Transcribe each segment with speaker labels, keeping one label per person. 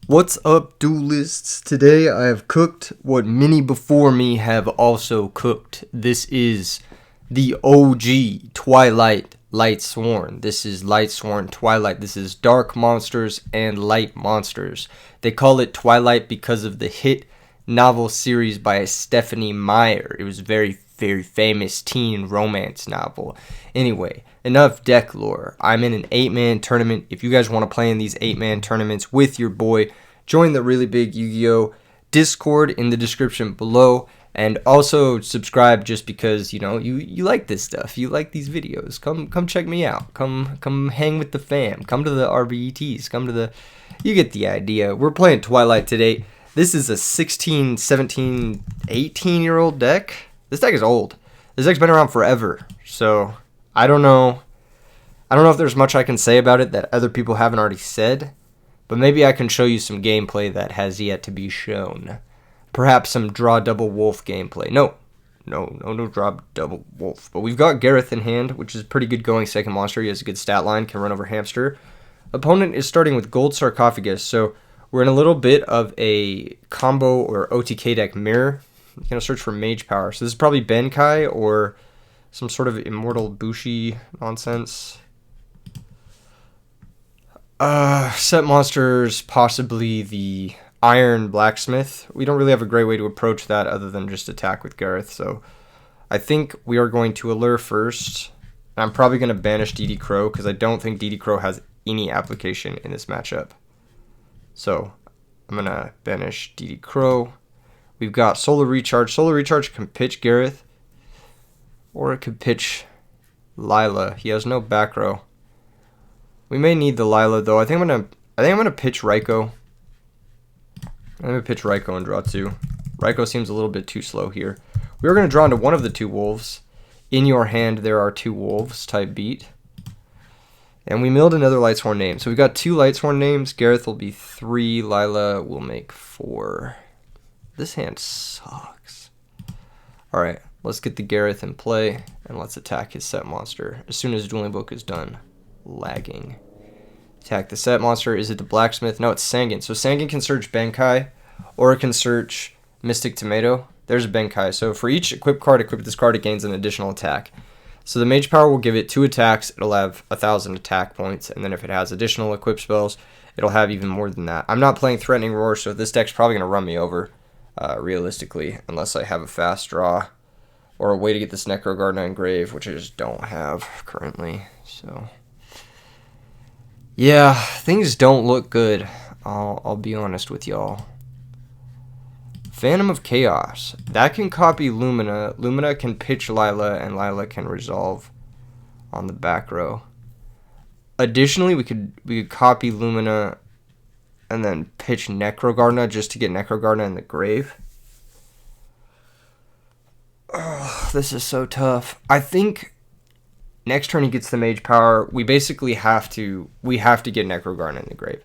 Speaker 1: What's up, duelists? Today I have cooked what many before me have also cooked. This is the OG Twilightsworn. This is Lightsworn Twilight. This is Dark Monsters and Light Monsters. They call it Twilight because of the hit novel series by Stephanie Meyer. It was a very famous teen romance novel. Anyway, enough deck lore. I'm in an 8-man tournament. If you guys want to play in these 8-man tournaments with your boy, join the really big Yu-Gi-Oh! Discord in the description below. And also subscribe just because, you like this stuff. You like these videos. Come check me out. Come hang with the fam. Come to the RBETs. You get the idea. We're playing Twilight today. This is a 16, 17, 18-year-old deck. This deck is old. This deck's been around forever. So, I don't know if there's much I can say about it that other people haven't already said. But maybe I can show you some gameplay that has yet to be shown. Perhaps some draw double wolf gameplay. No draw double wolf. But we've got Gareth in hand, which is pretty good going second monster. He has a good stat line, can run over hamster. Opponent is starting with gold sarcophagus, so we're in a little bit of a combo or OTK deck mirror. I'm going to search for mage power. So this is probably Benkai or some sort of immortal Bushi nonsense. Set monsters, possibly the Iron Blacksmith. We don't really have a great way to approach that other than just attack with Gareth. So I think we are going to allure first. I'm probably going to banish DD Crow because I don't think DD Crow has any application in this matchup. So I'm going to banish DD Crow. We've got Solar Recharge. Solar Recharge can pitch Gareth. Or it could pitch Lila. He has no back row. We may need the Lila though. I think I'm gonna pitch Raikou. I'm gonna pitch Raikou and draw two. Raikou seems a little bit too slow here. We are gonna draw into one of the two wolves. In your hand there are two wolves type beat. And we milled another Lightsworn name. So we've got two Lightsworn names. Gareth will be 3. Lila will make 4. This hand sucks. Alright, let's get the Gareth in play and let's attack his set monster as soon as Dueling Book is done lagging. Attack the set monster. Is it the Blacksmith? No, it's Sangan. So Sangan can search Benkai or it can search Mystic Tomato. There's a Benkai. So for each equip card, equip this card, it gains an additional attack. So the Mage Power will give it 2 attacks. It'll have 1,000 attack points. And then if it has additional equip spells, it'll have even more than that. I'm not playing Threatening Roar, so this deck's probably going to run me over. Realistically, unless I have a fast draw or a way to get this Necro Gardener engraved, which I just don't have currently. So yeah, things don't look good. I'll be honest with y'all. Phantom of Chaos. That can copy Lumina. Lumina can pitch Lila, and Lila can resolve on the back row. Additionally, we could copy Lumina and then pitch Necro Gardener just to get Necro Gardener in the grave. Oh, this is so tough. I think next turn he gets the Mage Power. We basically have to get Necro Gardener in the grave.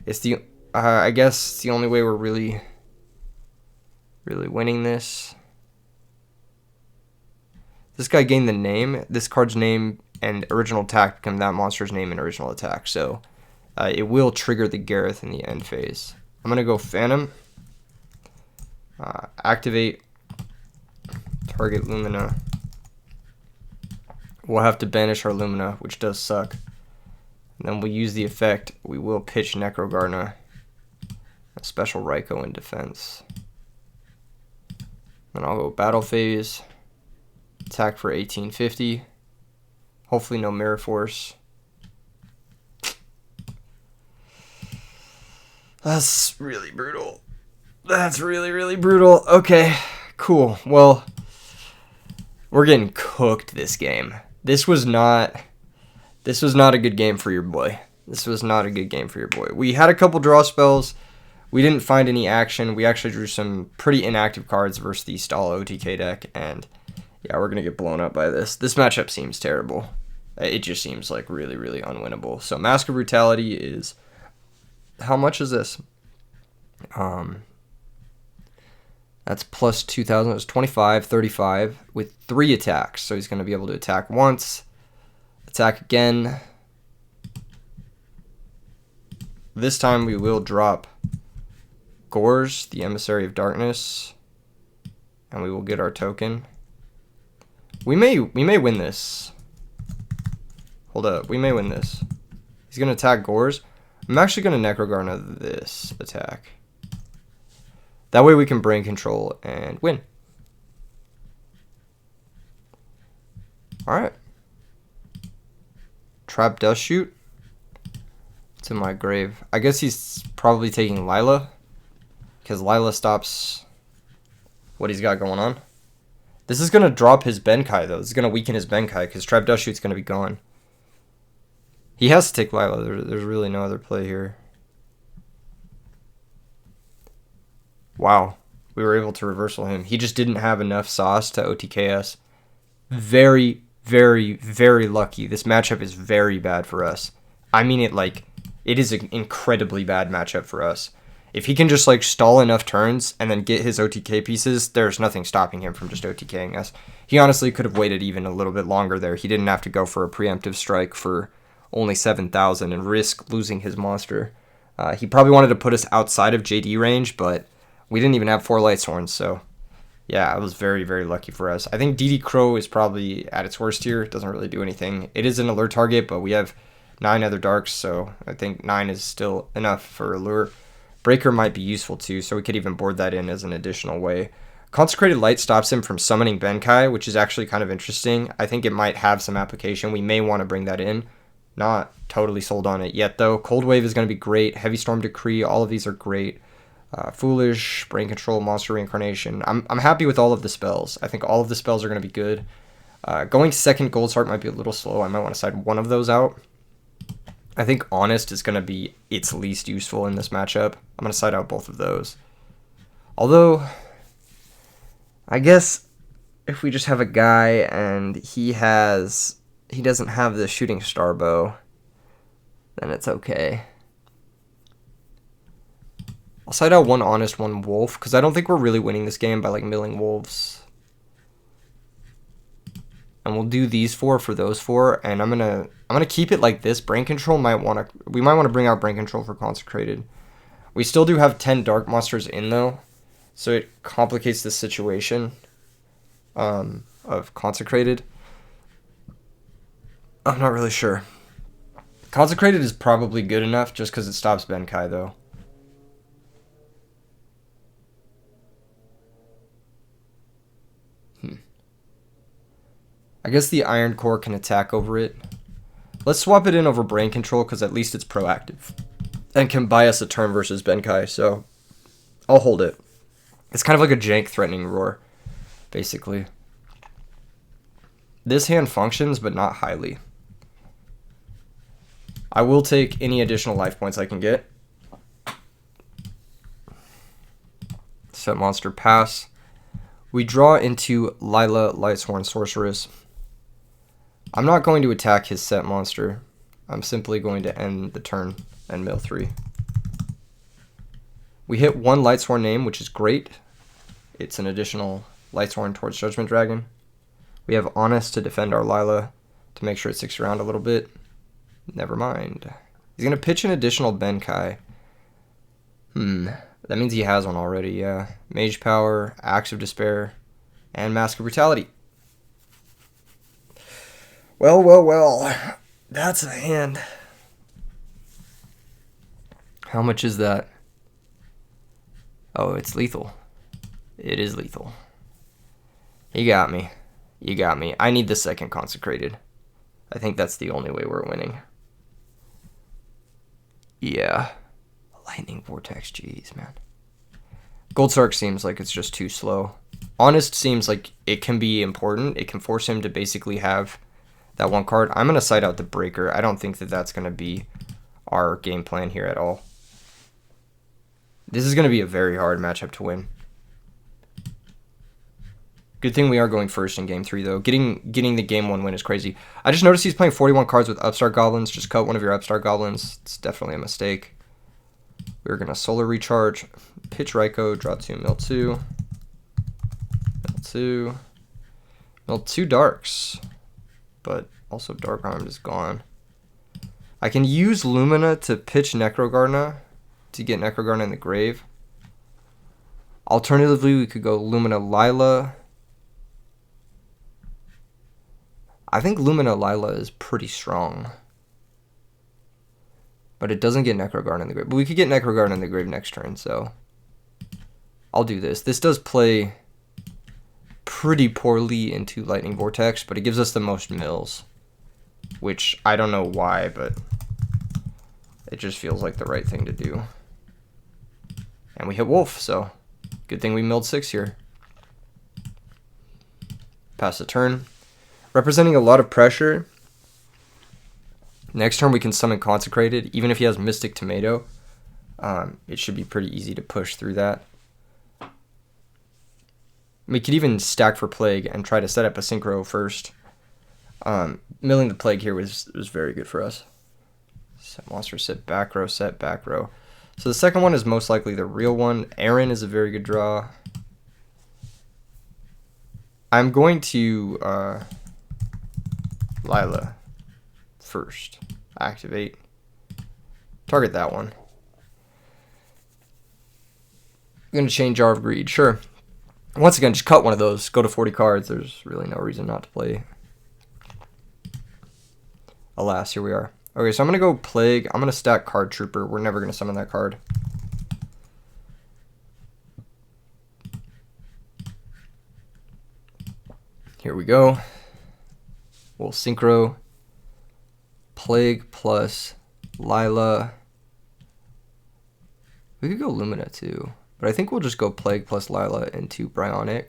Speaker 1: It's the I guess it's the only way we're really winning this. This guy gained the name. This card's name and original attack become that monster's name and original attack. So it will trigger the Gareth in the end phase. I'm going to go Phantom. Activate. Target Lumina. We'll have to banish our Lumina, which does suck. And then we'll use the effect. We will pitch Necro Gardener. A special Raikou in defense. Then I'll go Battle Phase. Attack for 1850. Hopefully no Mirror Force. That's really brutal. That's really brutal. Okay, cool. Well, we're getting cooked this game. This was not a good game for your boy. We had a couple draw spells. We didn't find any action. We actually drew some pretty inactive cards versus the stall OTK deck, and yeah, we're gonna get blown up by this. This matchup seems terrible. It just seems like really unwinnable. So Mask of Brutality is, how much is this? That's plus 2,000. It's 25, 35 with 3 attacks. So he's going to be able to attack once, attack again. This time we will drop Gores, the Emissary of Darkness, and we will get our token. We may win this. Hold up, we may win this. He's gonna attack Gores. I'm actually gonna Necrogarna this attack. That way we can brain control and win. Alright. Trap Dust Shoot. It's in my grave. I guess he's probably taking Lila, because Lila stops what he's got going on. This is going to drop his Benkai, though. This is going to weaken his Benkai, because Trap Dust Shoot's going to be gone. He has to take Lila. There's really no other play here. Wow. We were able to reversal him. He just didn't have enough sauce to OTK us. Very, very, very lucky. This matchup is very bad for us. I mean it like, it is an incredibly bad matchup for us. If he can just like stall enough turns and then get his OTK pieces, there's nothing stopping him from just OTKing us. He honestly could have waited even a little bit longer there. He didn't have to go for a preemptive strike for only 7,000 and risk losing his monster. He probably wanted to put us outside of JD range, but we didn't even have 4 Lightsworns, so yeah, it was very, very lucky for us. I think DD Crow is probably at its worst here. It doesn't really do anything. It is an alert target, but we have 9 other darks, so I think 9 is still enough for allure. Breaker might be useful too, so we could even board that in as an additional way. Consecrated Light stops him from summoning Benkai, which is actually kind of interesting. I think it might have some application. We may want to bring that in. Not totally sold on it yet, though. Cold Wave is going to be great. Heavy Storm Decree, all of these are great. Foolish, Brain Control, Monster Reincarnation. I'm happy with all of the spells. I think all of the spells are going to be good. Going second Gold Heart might be a little slow. I might want to side one of those out. I think Honest is going to be its least useful in this matchup. I'm going to side out both of those. Although, I guess if we just have a guy and he doesn't have the Shooting Star Bow, then it's okay. I'll side out one Honest, one Wolf, because I don't think we're really winning this game by like milling wolves. And we'll do these 4 for those 4, and I'm gonna keep it like this. Brain Control we might want to bring out Brain Control for Consecrated. We still do have 10 Dark Monsters in though, so it complicates the situation of Consecrated. I'm not really sure. Consecrated is probably good enough just because it stops Benkai though. I guess the Iron Core can attack over it. Let's swap it in over Brain Control because at least it's proactive and can buy us a turn versus Benkai, so I'll hold it. It's kind of like a jank threatening roar, basically. This hand functions, but not highly. I will take any additional life points I can get. Set monster pass. We draw into Lila Lightsworn Sorceress. I'm not going to attack his set monster. I'm simply going to end the turn and mill 3. We hit 1 Lightsworn name, which is great. It's an additional Lightsworn towards Judgment Dragon. We have Honest to defend our Lila to make sure it sticks around a little bit. Never mind. He's going to pitch an additional Benkai. That means he has one already, yeah. Mage Power, Axe of Despair, and Mask of Brutality. Well, well, well. That's a hand. How much is that? Oh, it's lethal. It is lethal. You got me. You got me. I need the second Consecrated. I think that's the only way we're winning. Yeah. Lightning Vortex, jeez, man. Gold Sark seems like it's just too slow. Honest seems like it can be important. It can force him to basically have that one card. I'm going to side out the Breaker. I don't think that that's going to be our game plan here at all. This is going to be a very hard matchup to win. Good thing we are going first in game 3, though. Getting the game 1 win is crazy. I just noticed he's playing 41 cards with Upstart Goblins. Just cut one of your Upstart Goblins. It's definitely a mistake. We're going to Solar Recharge, pitch Raikou, draw 2, mill 2. Mill 2. Mill 2 Darks. But also Dark Arm is gone. I can use Lumina to pitch Necrogarna to get Necrogarna in the grave. Alternatively, we could go Lumina Lila. I think Lumina Lila is pretty strong. But it doesn't get Necroguard in the grave. But we could get Necroguard in the grave next turn, so I'll do this. This does play pretty poorly into Lightning Vortex, but it gives us the most mills. Which, I don't know why, but it just feels like the right thing to do. And we hit Wolf, so good thing we milled 6 here. Pass the turn. Representing a lot of pressure. Next turn we can summon Consecrated. Even if he has Mystic Tomato, it should be pretty easy to push through that. We could even stack for Plague and try to set up a Synchro first. Milling the Plague here was very good for us. Set monster, set back row, set back row. So the second one is most likely the real one. Aaron is a very good draw. I'm going to Lila first. Activate. Target that one. I'm going to change Jar of Greed. Sure. Once again, just cut one of those. Go to 40 cards. There's really no reason not to play. Alas, here we are. Okay, so I'm going to go Plague. I'm going to stack Card Trooper. We're never going to summon that card. Here we go. We'll Synchro. Plague plus Lila. We could go Lumina too. But I think we'll just go Plague plus Lila into Bryonic.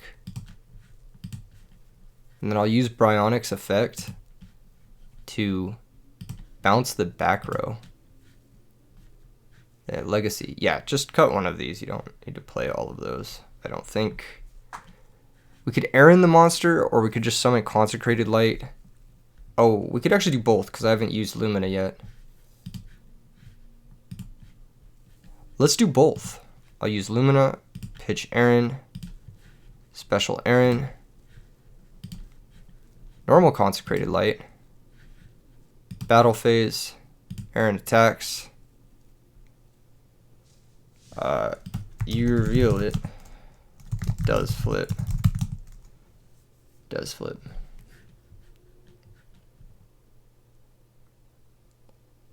Speaker 1: And then I'll use Bryonic's effect to bounce the back row. Yeah, Legacy. Yeah, just cut one of these. You don't need to play all of those, I don't think. We could Aaron the monster, or we could just summon Consecrated Light. Oh, we could actually do both, because I haven't used Lumina yet. Let's do both. I'll use Lumina, pitch Aaron, special Aaron, normal Consecrated Light, battle phase, Aaron attacks, you reveal it, does flip.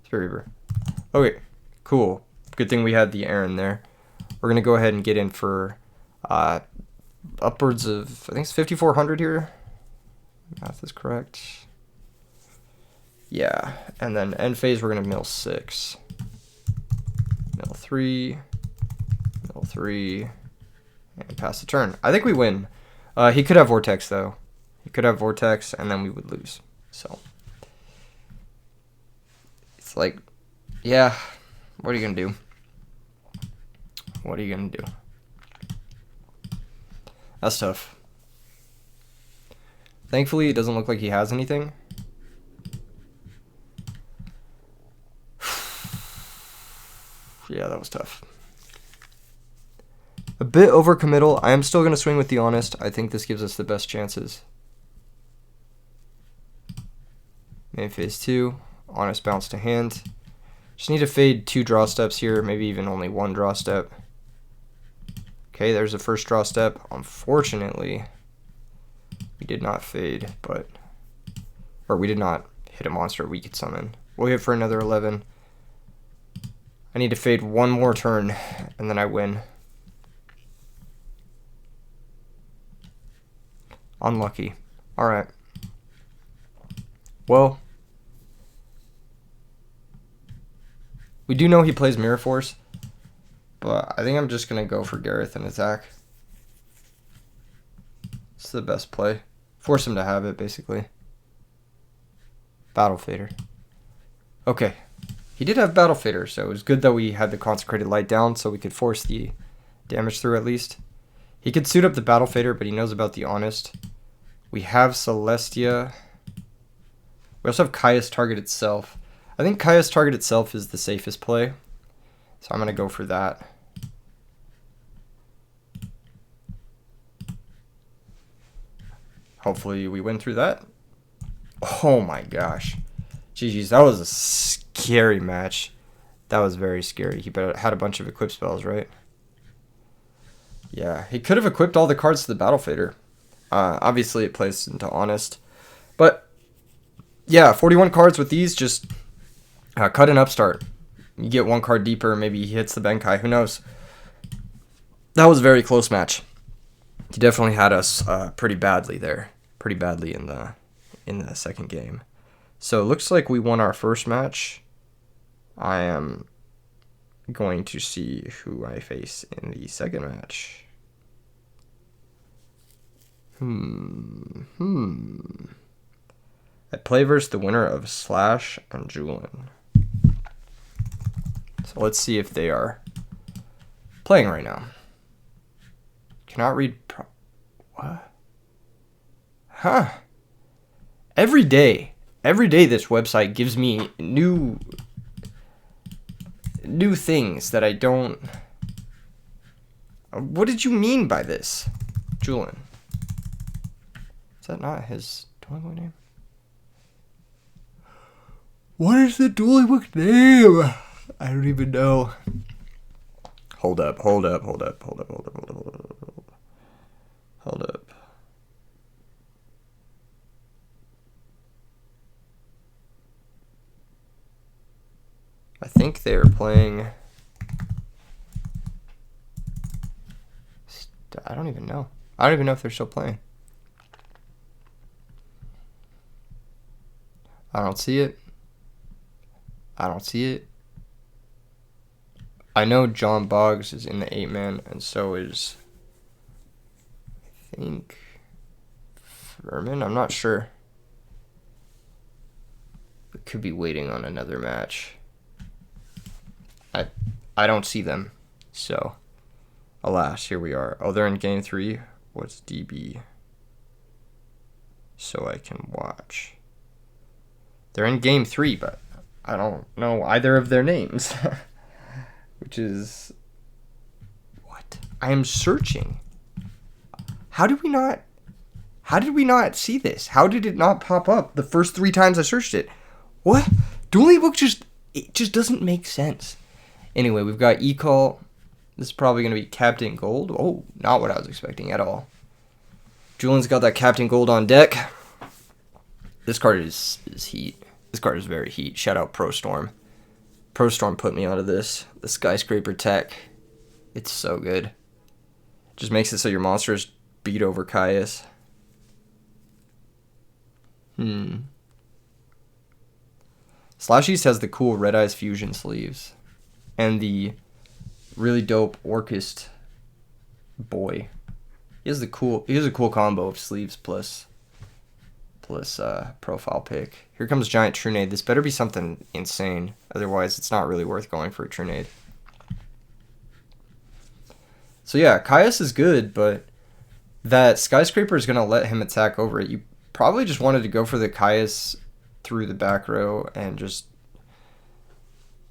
Speaker 1: Spirit Reaver. Okay, cool. Good thing we had the Aaron there. We're going to go ahead and get in for upwards of, I think it's 5,400 here. Math is correct. Yeah, and then end phase we're going to mill 6. Mill 3. Mill 3. And pass the turn. I think we win. He could have Vortex though. He could have Vortex and then we would lose. So it's like, yeah, what are you going to do? What are you going to do? That's tough. Thankfully, it doesn't look like he has anything. Yeah, that was tough. A bit overcommittal. I am still going to swing with the Honest. I think this gives us the best chances. Main phase 2. Honest bounce to hand. Just need to fade 2 draw steps here. Maybe even only 1 draw step. Okay, there's the first draw step. Unfortunately, we did not fade, or we did not hit a monster we could summon. We'll hit for another 11. I need to fade 1 more turn, and then I win. Unlucky. Alright. Well, we do know he plays Mirror Force, but I think I'm just going to go for Gareth and attack. It's the best play. Force him to have it, basically. Battle Fader. Okay. He did have Battle Fader, so it was good that we had the Consecrated Light down so we could force the damage through at least. He could suit up the Battle Fader, but he knows about the Honest. We have Celestia. We also have Kaya's Target itself. I think Kaya's Target itself is the safest play, so I'm going to go for that. Hopefully we win through that. Oh my gosh. GG's, that was a scary match. That was very scary. He had a bunch of equip spells, right? Yeah, he could have equipped all the cards to the Battle Fader. Obviously, it plays into Honest. But, yeah, 41 cards with these, just cut an Upstart. You get one card deeper, maybe he hits the Benkai, who knows. That was a very close match. He definitely had us pretty badly there. Pretty badly in the second game. So, it looks like we won our first match. I am going to see who I face in the second match. I play versus the winner of Slash and Julian. So let's see if they are playing right now. Cannot read. What? Huh. Every day this website gives me new things that I don't. What did you mean by this, Julian? Is that not his Dueling Book name? What is the Dueling Book name? I don't even know. Hold up. I think they're playing. I don't even know. I don't even know if they're still playing. I don't see it. I know John Boggs is in the 8-man, and so is, I think, Furman. I'm not sure. We could be waiting on another match. I don't see them. So, alas, here we are. Oh, they're in game 3. What's DB? So I can watch. They're in game 3, but I don't know either of their names. Which is... What? I am searching. How did we not see this? How did it not pop up the first 3 times I searched it? What? Dueling Book just doesn't make sense. Anyway, we've got E-Call. This is probably going to be Captain Gold. Oh, not what I was expecting at all. Julian's got that Captain Gold on deck. This card is heat. This card is very heat. Shout out Pro Storm. Pro Storm put me onto this. The Skyscraper tech. It's so good. Just makes it so your monsters beat over Caius. Slash East has the cool Red Eyes Fusion sleeves. And the really dope Orchist boy. He has a cool combo of sleeves plus profile pick. Here comes Giant Trunade. This better be something insane. Otherwise, it's not really worth going for a Trunade. So yeah, Caius is good, but that Skyscraper is going to let him attack over it. You probably just wanted to go for the Caius through the back row and just...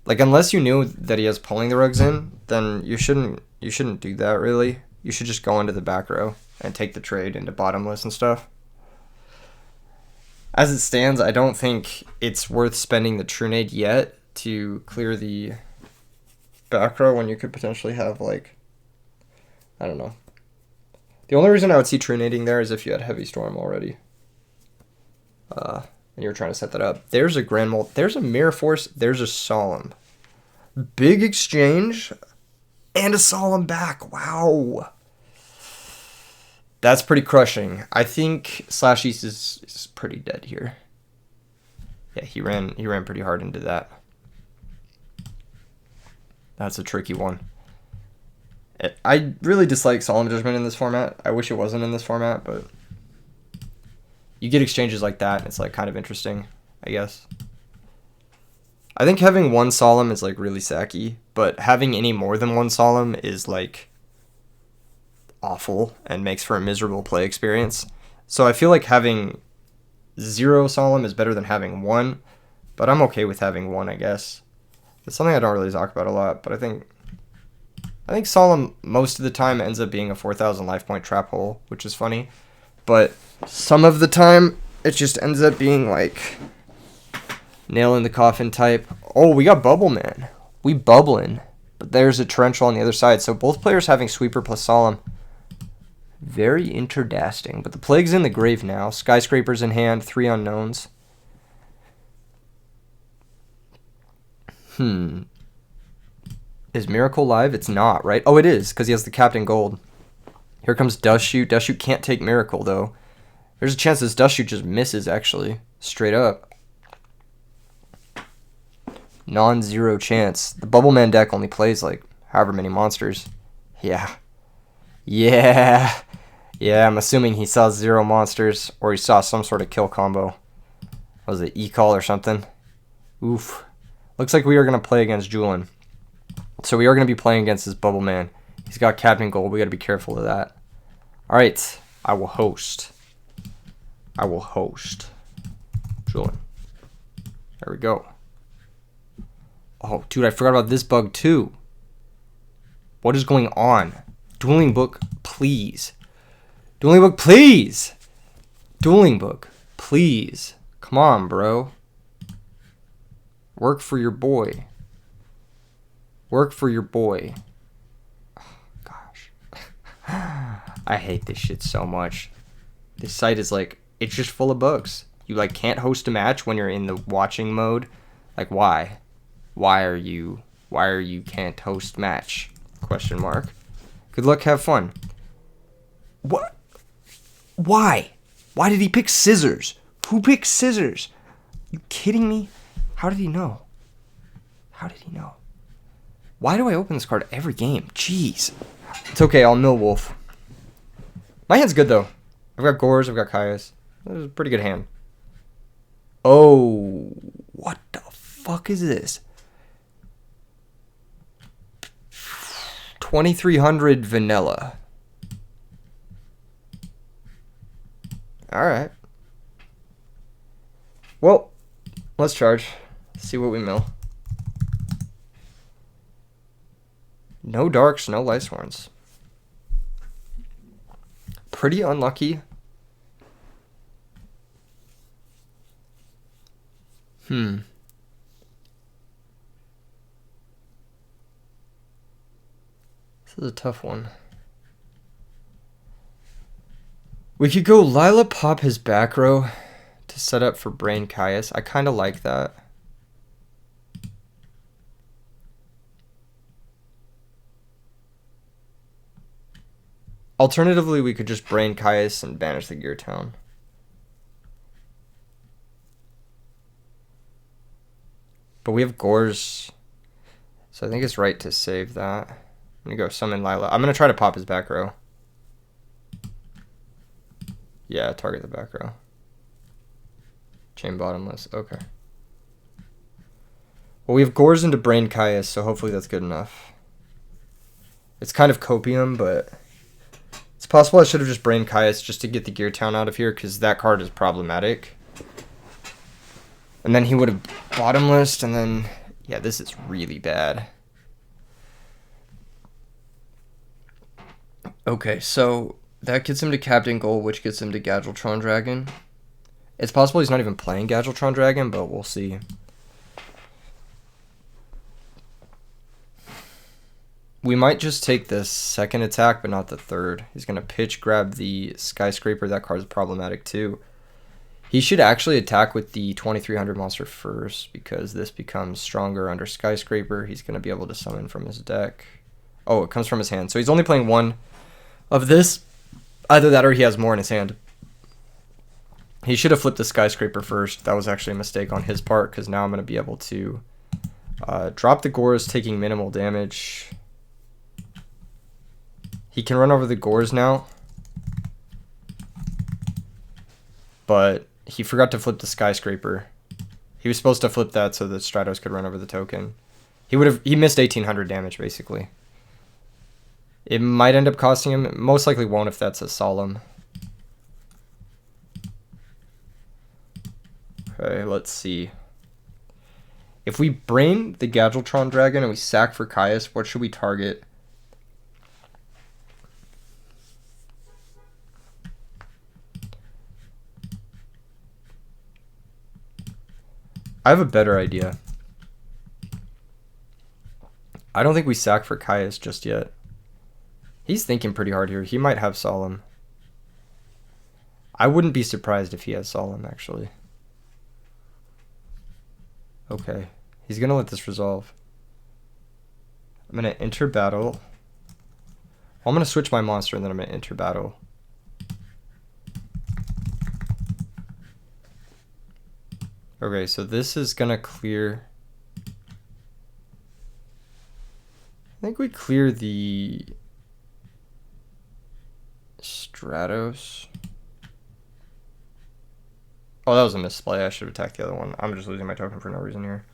Speaker 1: Like, unless you knew that he has Pulling the Rugs in, then you shouldn't do that, really. You should just go into the back row and take the trade into bottomless and stuff. As it stands, I don't think it's worth spending the Trunade yet to clear the back row when you could potentially have, like, I don't know. The only reason I would see Trunading there is if you had Heavy Storm already. And you were trying to set that up. There's a Grand Mold. There's a Mirror Force. There's a Solemn. Big exchange. And a Solemn back. Wow. That's pretty crushing. I think Slash East is pretty dead here. Yeah, he ran pretty hard into that. That's a tricky one. I really dislike Solemn Judgment in this format. I wish it wasn't in this format, but you get exchanges like that, and it's like kind of interesting, I guess. I think having one Solemn is like really sacky, but having any more than one Solemn is like awful and makes for a miserable play experience. So I feel like having 0 Solemn is better than having 1, but I'm okay with having 1, I guess. It's something I don't really talk about a lot, but I think Solemn most of the time ends up being a 4,000 life point trap hole, which is funny. But some of the time, it just ends up being like nail in the coffin type. Oh, we got Bubble Man. We bubbling. But there's a Torrential on the other side. So both players having Sweeper plus Solemn. Very interdasting. But the plague's in the grave now. Skyscraper's in hand. 3 unknowns. Is Miracle live? It's not, right? Oh, it is, because he has the Captain Gold. Here comes Dust Shoot. Dust Shoot can't take Miracle, though. There's a chance this Dust Shoot just misses, actually. Straight up. Non-zero chance. The Bubble Man deck only plays, like, however many monsters. Yeah. Yeah. Yeah, I'm assuming he saw 0 monsters, or he saw some sort of kill combo. Was it E-Call or something? Oof. Looks like we are going to play against Julin. So we are going to be playing against this Bubble Man. He's got Captain Gold. We got to be careful of that. All right. I will host. Julin. There we go. Oh, dude, I forgot about this bug too. What is going on? Dueling Book, please. Dueling Book, please. Dueling Book, please. Come on, bro. Work for your boy. Work for your boy. Oh, gosh. I hate this shit so much. This site is like, it's just full of bugs. You like can't host a match when you're in the watching mode. Like, why? Why are you can't host match? Question mark. Good luck, have fun. What? Why? Why did he pick scissors? Who picked scissors? You kidding me? How did he know? How did he know? Why do I open this card every game? Jeez. It's okay, I'll mill Wolf. My hand's good, though. I've got Gores, I've got Kaias. This is a pretty good hand. Oh, what the fuck is this? 2300 vanilla. Alright. Well, let's charge. See what we mill. No darks, no Lightsworns. Pretty unlucky. This is a tough one. We could go Lila pop his back row to set up for Brain Caius. I kind of like that. Alternatively, we could just Brain Caius and banish the Gear Town. But we have Gores, so I think it's right to save that. I'm going to go summon Lila. I'm going to try to pop his back row. Yeah, target the back row. Chain bottomless. Okay. Well, we have Gores into Brain Caius, so hopefully that's good enough. It's kind of copium, but it's possible I should have just Brain Caius just to get the Gear Town out of here, because that card is problematic. And then he would have bottomless, and then, yeah, this is really bad. Okay, so that gets him to Captain Gold, which gets him to Gadgetron Dragon. It's possible he's not even playing Gadgetron Dragon, but we'll see. We might just take the second attack, but not the third. He's going to pitch, grab the Skyscraper. That card's problematic too. He should actually attack with the 2300 monster first, because this becomes stronger under Skyscraper. He's going to be able to summon from his deck. Oh, it comes from his hand. So he's only playing one of this. Either that or he has more in his hand. He should have flipped the Skyscraper first. That was actually a mistake on his part, because now I'm going to be able to drop the Gores, taking minimal damage. He can run over the Gores now, but he forgot to flip the Skyscraper. He was supposed to flip that so that Stratos could run over the token. He missed 1800 damage, basically. It might end up costing him. Most likely won't if that's a Solemn. Okay, let's see. If we brain the Gadgetron Dragon and we sack for Caius, what should we target? I have a better idea. I don't think we sack for Caius just yet. He's thinking pretty hard here. He might have Solemn. I wouldn't be surprised if he has Solemn, actually. Okay. He's going to let this resolve. I'm going to enter battle. I'm going to switch my monster, and then I'm going to enter battle. Okay, so this is going to clear... I think we clear the... Stratos. Oh, that was a misplay. I should have attacked the other one. I'm just losing my token for no reason here.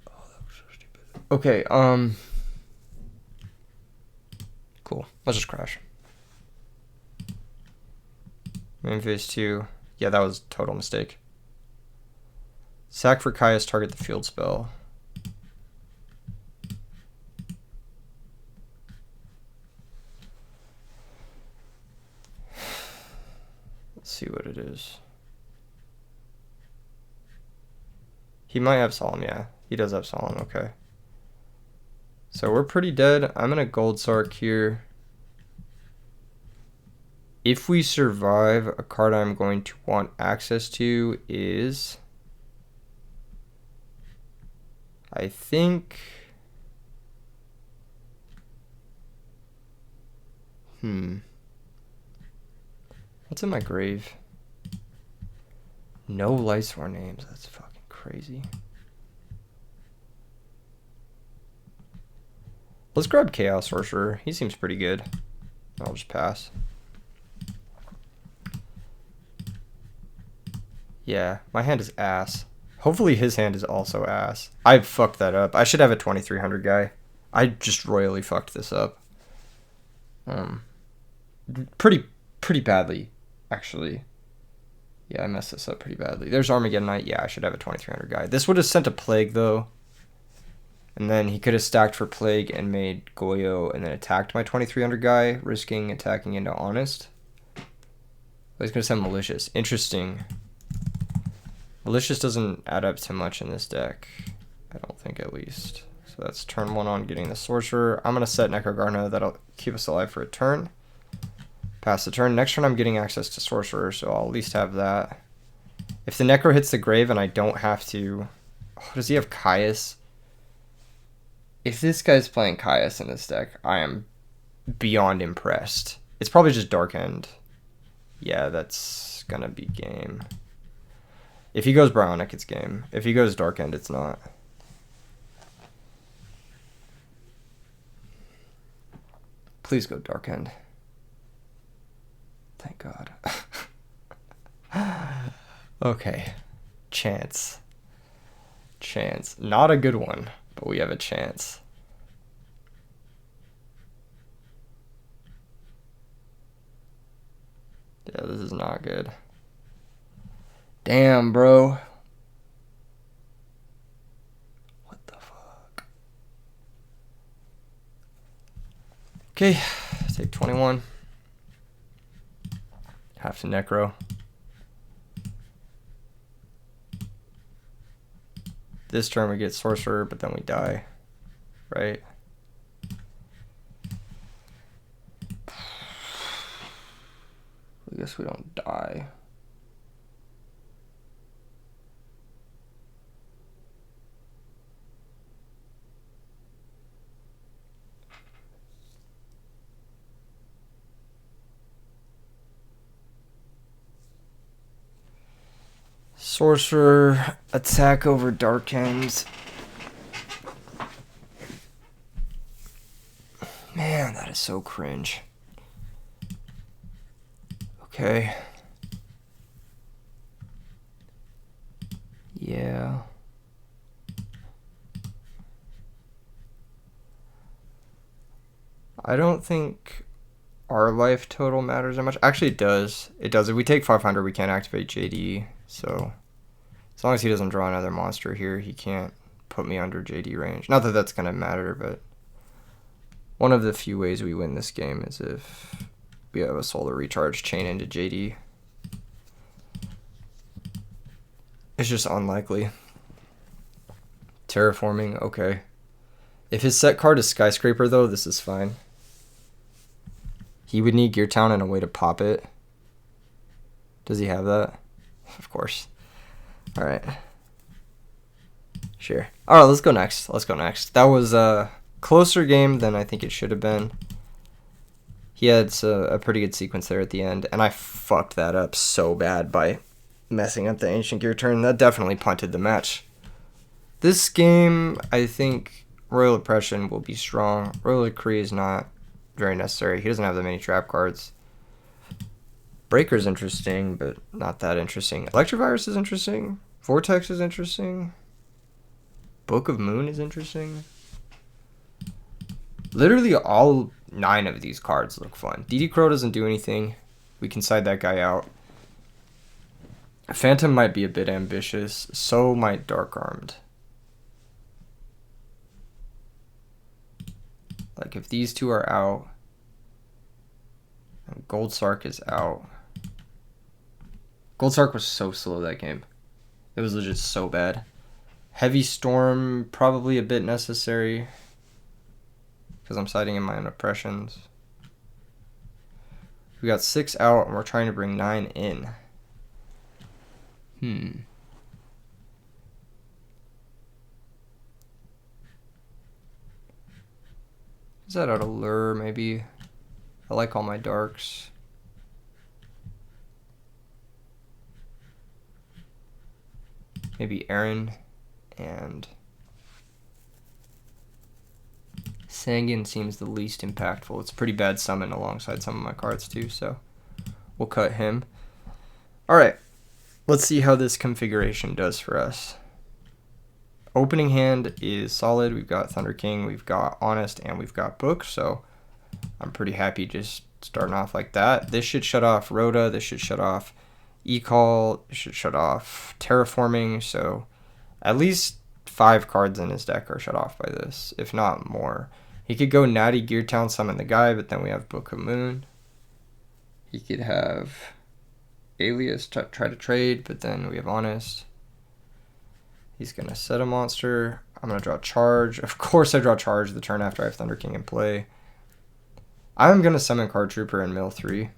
Speaker 1: Oh, that was so stupid. Okay, cool. Let's just crash. Main phase 2. Yeah, that was a total mistake. Sack for Caius, target the field spell. Let's see what it is. He might have Solemn, yeah. He does have Solemn, okay. So we're pretty dead. I'm gonna Gold Sark here. If we survive, a card I'm going to want access to is... I think... What's in my grave? No Lightsworn names. That's fucking crazy. Let's grab Chaos Sorcerer. He seems pretty good. I'll just pass. Yeah, my hand is ass. Hopefully his hand is also ass. I fucked that up. I should have a 2300 guy. I just royally fucked this up. Pretty badly, actually. Yeah, I messed this up pretty badly. There's Armageddon Knight. Yeah, I should have a 2300 guy. This would have sent a Plague, though. And then he could have stacked for Plague and made Yugioh and then attacked my 2300 guy, risking attacking into Honest. But he's going to send Malicious. Interesting. Malicious doesn't add up to much in this deck. I don't think, at least. So that's turn 1 on getting the Sorcerer. I'm going to set Necrogarna. That'll keep us alive for a turn. Pass the turn. Next turn I'm getting access to Sorcerer, so I'll at least have that. If the Necro hits the grave and I don't have to... Oh, does he have Caius? If this guy's playing Caius in this deck, I am beyond impressed. It's probably just Dark End. Yeah, that's gonna be game. If he goes Bionic, it's game. If he goes Dark End, it's not. Please go Dark End. Thank God. Okay. Chance. Chance. Not a good one, but we have a chance. Yeah, this is not good. Damn, bro. What the fuck? Okay, take 21. Have to Necro. This turn we get Sorcerer, but then we die. Right? I guess we don't die. Sorcerer, attack over Dark End. Man, that is so cringe. Okay. Yeah. I don't think our life total matters that much. Actually, it does. It does. If we take 500, we can't activate JD. So, as long as he doesn't draw another monster here, he can't put me under JD range. Not that that's going to matter, but one of the few ways we win this game is if we have a Solar Recharge chain into JD. It's just unlikely. Terraforming, okay. If his set card is Skyscraper, though, this is fine. He would need Gear Town and a way to pop it. Does he have that? Of course. All right. Sure. All right, let's go next. That was a closer game than I think it should have been. He had a pretty good sequence there at the end, and I fucked that up so bad by messing up the Ancient Gear turn. That definitely punted the match. This game, I think Royal Oppression will be strong. Royal Decree is not very necessary. He doesn't have that many trap cards. Breaker's interesting, but not that interesting. Electrovirus is interesting. Vortex is interesting. Book of Moon is interesting. Literally all 9 of these cards look fun. DD Crow doesn't do anything. We can side that guy out. Phantom might be a bit ambitious. So might Dark Armed. Like if these two are out, and Gold Sark is out. Gold Sark was so slow that game. It was legit so bad. Heavy Storm, probably a bit necessary. Because I'm siding in my own oppressions. We got 6 out and we're trying to bring 9 in. Is that out of Lure, maybe? I like all my darks. Maybe Aaron and Sanguine seems the least impactful. It's a pretty bad summon alongside some of my cards too, so we'll cut him. Alright, let's see how this configuration does for us. Opening hand is solid. We've got Thunder King, we've got Honest, and we've got Book, so I'm pretty happy just starting off like that. This should shut off Rhoda, this should shut off E-Call, this should shut off Terraforming, so at least 5 cards in his deck are shut off by this, if not more. He could go Natty Gear Town, summon the guy, but then we have Book of Moon. He could have Alias, try to trade, but then we have Honest. He's going to set a monster. I'm going to draw Charge. Of course I draw Charge the turn after I have Thunder King in play. I'm going to summon Card Trooper and mill 3.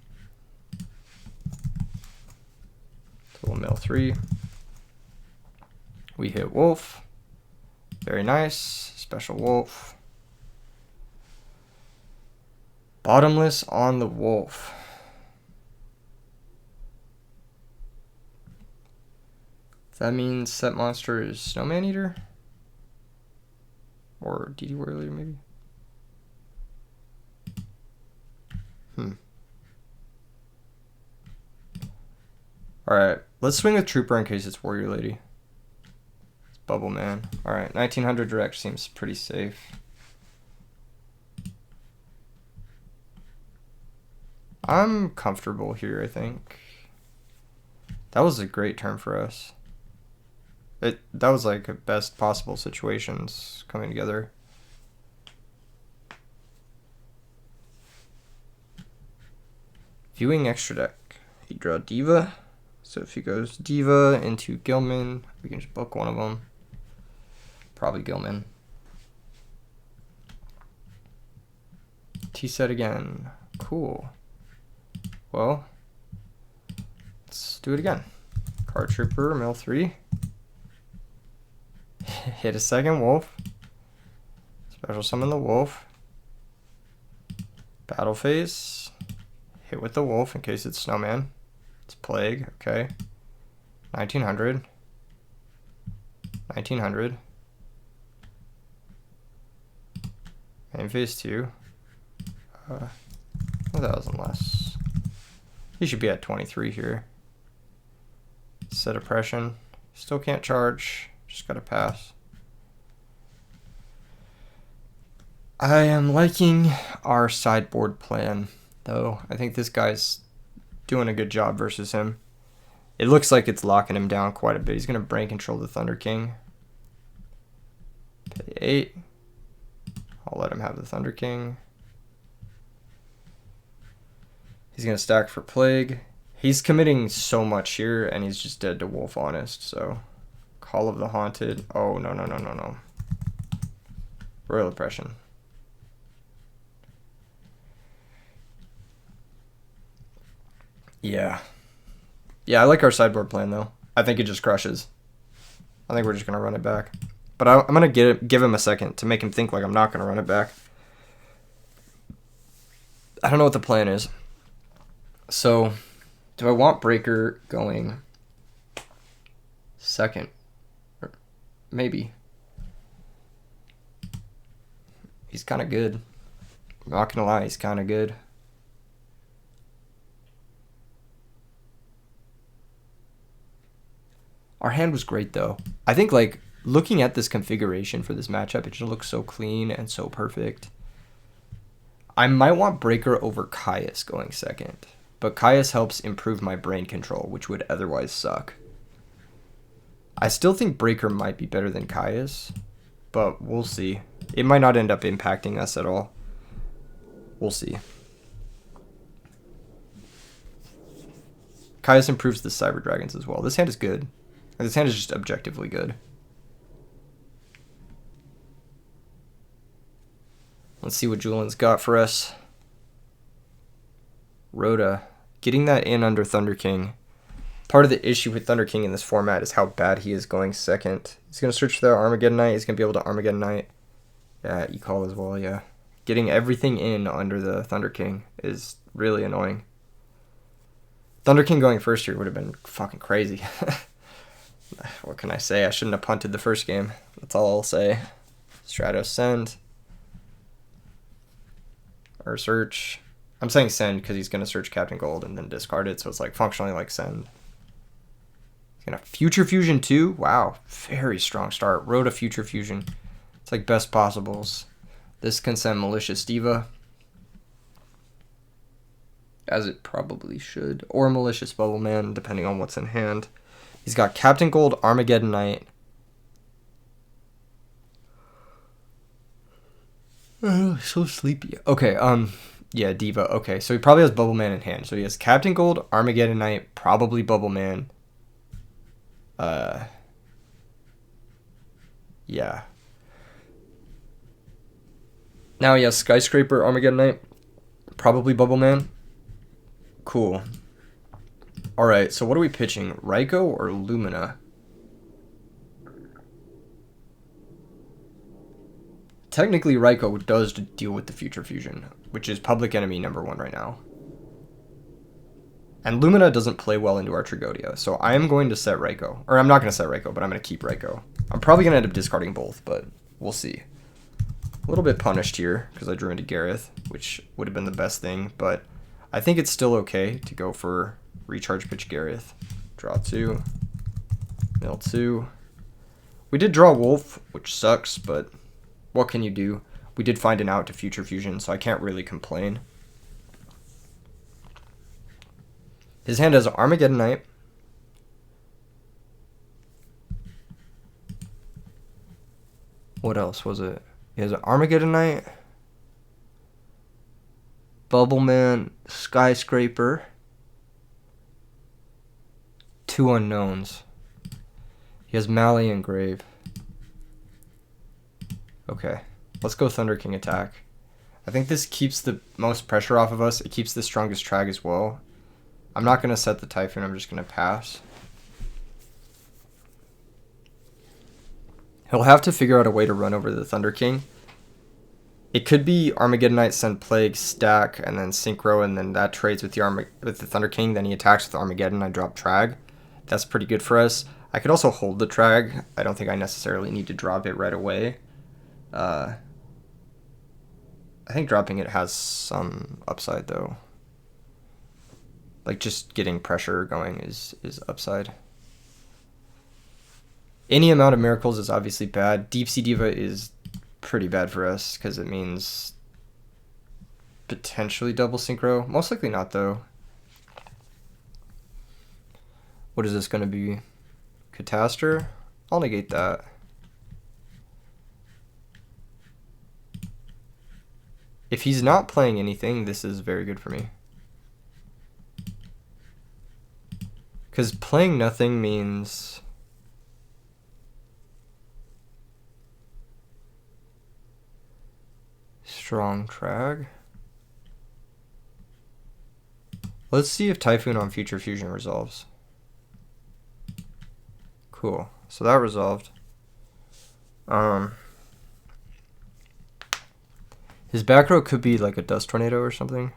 Speaker 1: So we'll mill 3. We hit Wolf. Very nice. Special Wolf. Bottomless on the Wolf. That means set monster is Snowman Eater? Or DD Warrior Leader, maybe? Alright, let's swing with Trooper in case it's Warrior Lady. It's Bubble Man. Alright, 1900 direct seems pretty safe. I'm comfortable here, I think. That was a great turn for us. That was like best possible situations coming together. Viewing extra deck. He draw Diva. So if he goes Diva into Gilman, we can just book one of them. Probably Gilman. T-set again. Cool. Well, let's do it again. Card Trooper, mill 3. Hit a second Wolf. Special summon the Wolf. Battle Phase. Hit with the Wolf in case it's Snowman. It's Plague, okay. 1900. 1900. Main Phase 2. 1,000 less. He should be at 23 here. Set Oppression. Still can't charge. Just gotta pass. I am liking our sideboard plan, though. I think this guy's doing a good job versus him. It looks like it's locking him down quite a bit. He's gonna brain control the Thunder King. Pay 8. I'll let him have the Thunder King. He's gonna stack for Plague. He's committing so much here, and he's just dead to Wolf Honest, so... Call of the Haunted. Oh, no. Royal Oppression. Yeah. Yeah, I like our sideboard plan, though. I think it just crushes. I think we're just going to run it back. But I'm going to give him a second to make him think like I'm not going to run it back. I don't know what the plan is. So, do I want Breaker going second? Or maybe. He's kind of good. I'm not going to lie, he's kind of good. Our hand was great, though. I think, like, looking at this configuration for this matchup, it just looks so clean and so perfect. I might want Breaker over Caius going second, but Caius helps improve my brain control, which would otherwise suck. I still think Breaker might be better than Caius, but we'll see. It might not end up impacting us at all. We'll see. Caius improves the Cyber Dragons as well. This hand is good. This hand is just objectively good. Let's see what Julian's got for us. Rhoda. Getting that in under Thunder King. Part of the issue with Thunder King in this format is how bad he is going second. He's going to search for the Armageddon Knight. He's going to be able to Armageddon Knight. Yeah, E-Call as well, yeah. Getting everything in under the Thunder King is really annoying. Thunder King going first here would have been fucking crazy. What can I say? I shouldn't have punted the first game. That's all I'll say. Stratos send. Or search. I'm saying send because he's going to search Captain Gold and then discard it, so it's like functionally like send. He's going to Future Fusion 2. Wow, very strong start. Rhoda Future Fusion. It's like best possibles. This can send Malicious Diva. As it probably should. Or Malicious Bubble Man, depending on what's in hand. He's got Captain Gold, Armageddon Knight. Oh, so sleepy. Okay, yeah, Diva. Okay, so he probably has Bubble Man in hand. So he has Captain Gold, Armageddon Knight, probably Bubble Man. Yeah. Now he has Skyscraper, Armageddon Knight, probably Bubble Man. Cool. Alright, so what are we pitching? Raikou or Lumina? Technically, Raikou does deal with the Future Fusion, which is public enemy #1 right now. And Lumina doesn't play well into our Trigodia, so I am going to set Raikou. Or I'm not going to set Raikou, but I'm going to keep Raikou. I'm probably going to end up discarding both, but we'll see. A little bit punished here, because I drew into Gareth, which would have been the best thing, but I think it's still okay to go for Recharge Pitch Gareth. Draw 2. Mill 2. We did draw Wolf, which sucks, but what can you do? We did find an out to Future Fusion, so I can't really complain. His hand has Armageddon Knight. What else was it? He has an Armageddon Knight. Bubble Man, Skyscraper. 2 unknowns. He has Mally and Grave. Okay, let's go Thunder King attack. I think this keeps the most pressure off of us. It keeps the strongest Trag as well. I'm not going to set the Typhoon. I'm just going to pass. He'll have to figure out a way to run over the Thunder King. It could be Armageddon Knight, send Plague, stack, and then Synchro, and then that trades with the Thunder King. Then he attacks with Armageddon. I drop Trag. That's pretty good for us. I could also hold the Trag. I don't think I necessarily need to drop it right away. I think dropping it has some upside, though. Like, just getting pressure going is upside. Any amount of miracles is obviously bad. Deep Sea Diva is pretty bad for us, because it means potentially double Synchro. Most likely not, though. What is this going to be? Catastor? I'll negate that. If he's not playing anything, this is very good for me. Because playing nothing means strong Trag. Let's see if Typhoon on Future Fusion resolves. Cool. So that resolved. His back row could be like a dust tornado or something.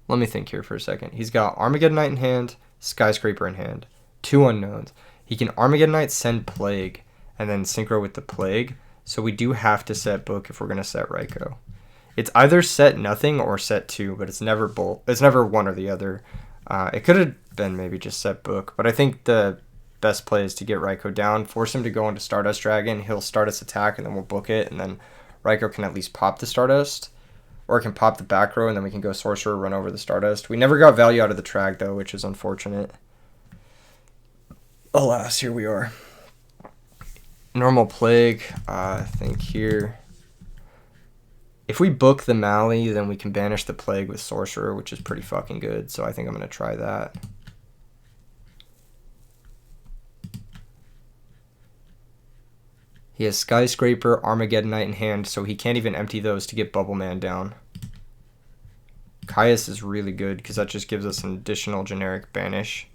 Speaker 1: Let me think here for a second. He's got Armageddonite in hand, Skyscraper in hand. 2 unknowns. He can Armageddonite, send Plague, and then synchro with the Plague. So we do have to set Book if we're going to set Raikou. It's either set nothing or set 2, but it's never both. It's never one or the other. It could have been maybe just set Book, but I think the best play is to get Raikou down, force him to go into Stardust Dragon. He'll start his attack, and then we'll book it, and then Raikou can at least pop the Stardust, or it can pop the back row, and then we can go Sorcerer, run over the Stardust. We never got value out of the Trag, though, which is unfortunate. Alas, here we are. Normal Plague, I think here. If we book the Mally, then we can banish the Plague with Sorcerer, which is pretty fucking good, so I think I'm going to try that. He has Skyscraper, Armageddonite in hand, so he can't even empty those to get Bubble Man down. Caius is really good because that just gives us an additional generic banish.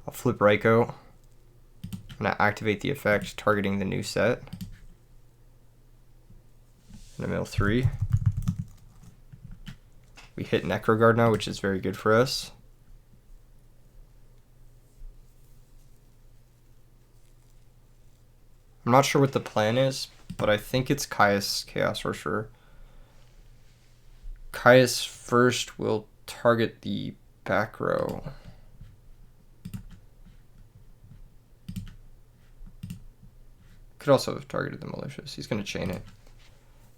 Speaker 1: I'll flip Raikou. I'm going to activate the effect targeting the new set. In the middle 3. We hit Necroguard now, which is very good for us. I'm not sure what the plan is, but I think it's Caius Chaos Sorcerer. Caius first will target the back row. Could also have targeted the Malicious. He's going to chain it.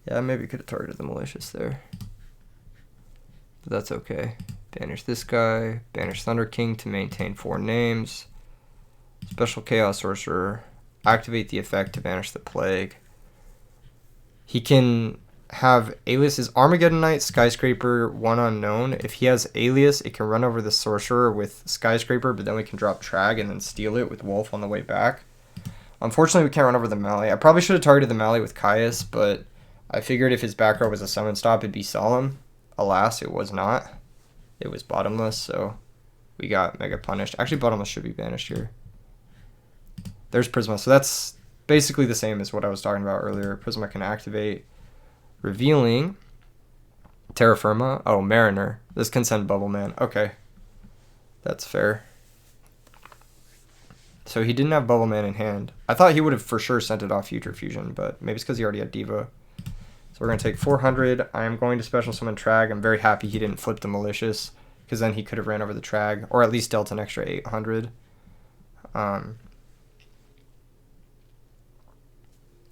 Speaker 1: Yeah, maybe could have targeted the Malicious there. But that's okay. Banish this guy. Banish Thunder King to maintain 4 names. Special Chaos Sorcerer. Activate the effect to banish the Plague. He can have Alias's Armageddonite, Skyscraper, 1 unknown. If he has Alias, it can run over the Sorcerer with Skyscraper, but then we can drop Trag and then steal it with Wolf on the way back. Unfortunately, we can't run over the Mally. I probably should have targeted the Mally with Caius, but I figured if his back row was a summon stop, it'd be Solemn. Alas, it was not. It was Bottomless, so we got mega punished. Actually, Bottomless should be banished here. There's Prisma, so that's basically the same as what I was talking about earlier. Prisma can activate, revealing Terra Firma. Oh, Mariner. This can send Bubble Man. Okay, that's fair. So he didn't have Bubble Man in hand. I thought he would have for sure sent it off Future Fusion, but maybe it's because he already had Diva. So we're going to take 400. I am going to Special Summon Trag. I'm very happy he didn't flip the Malicious, because then he could have ran over the Trag, or at least dealt an extra 800.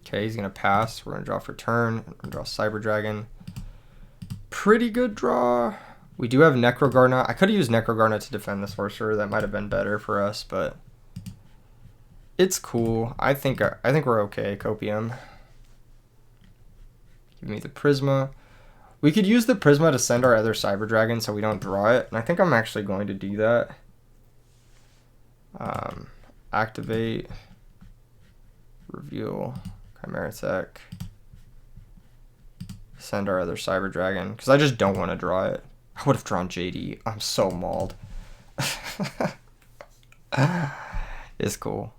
Speaker 1: Okay, he's going to pass. We're going to draw for turn. We're going to draw Cyber Dragon. Pretty good draw. We do have Necrogarna. I could have used Necrogarna to defend the Sorcerer. That might have been better for us, but it's cool. I think we're okay, Copium. Give me the Prisma. We could use the Prisma to send our other Cyber Dragon so we don't draw it, and I think I'm actually going to do that. Activate. Reveal. Chimera Tech. Send our other Cyber Dragon, because I just don't want to draw it. I would have drawn JD. I'm so mauled. It's cool.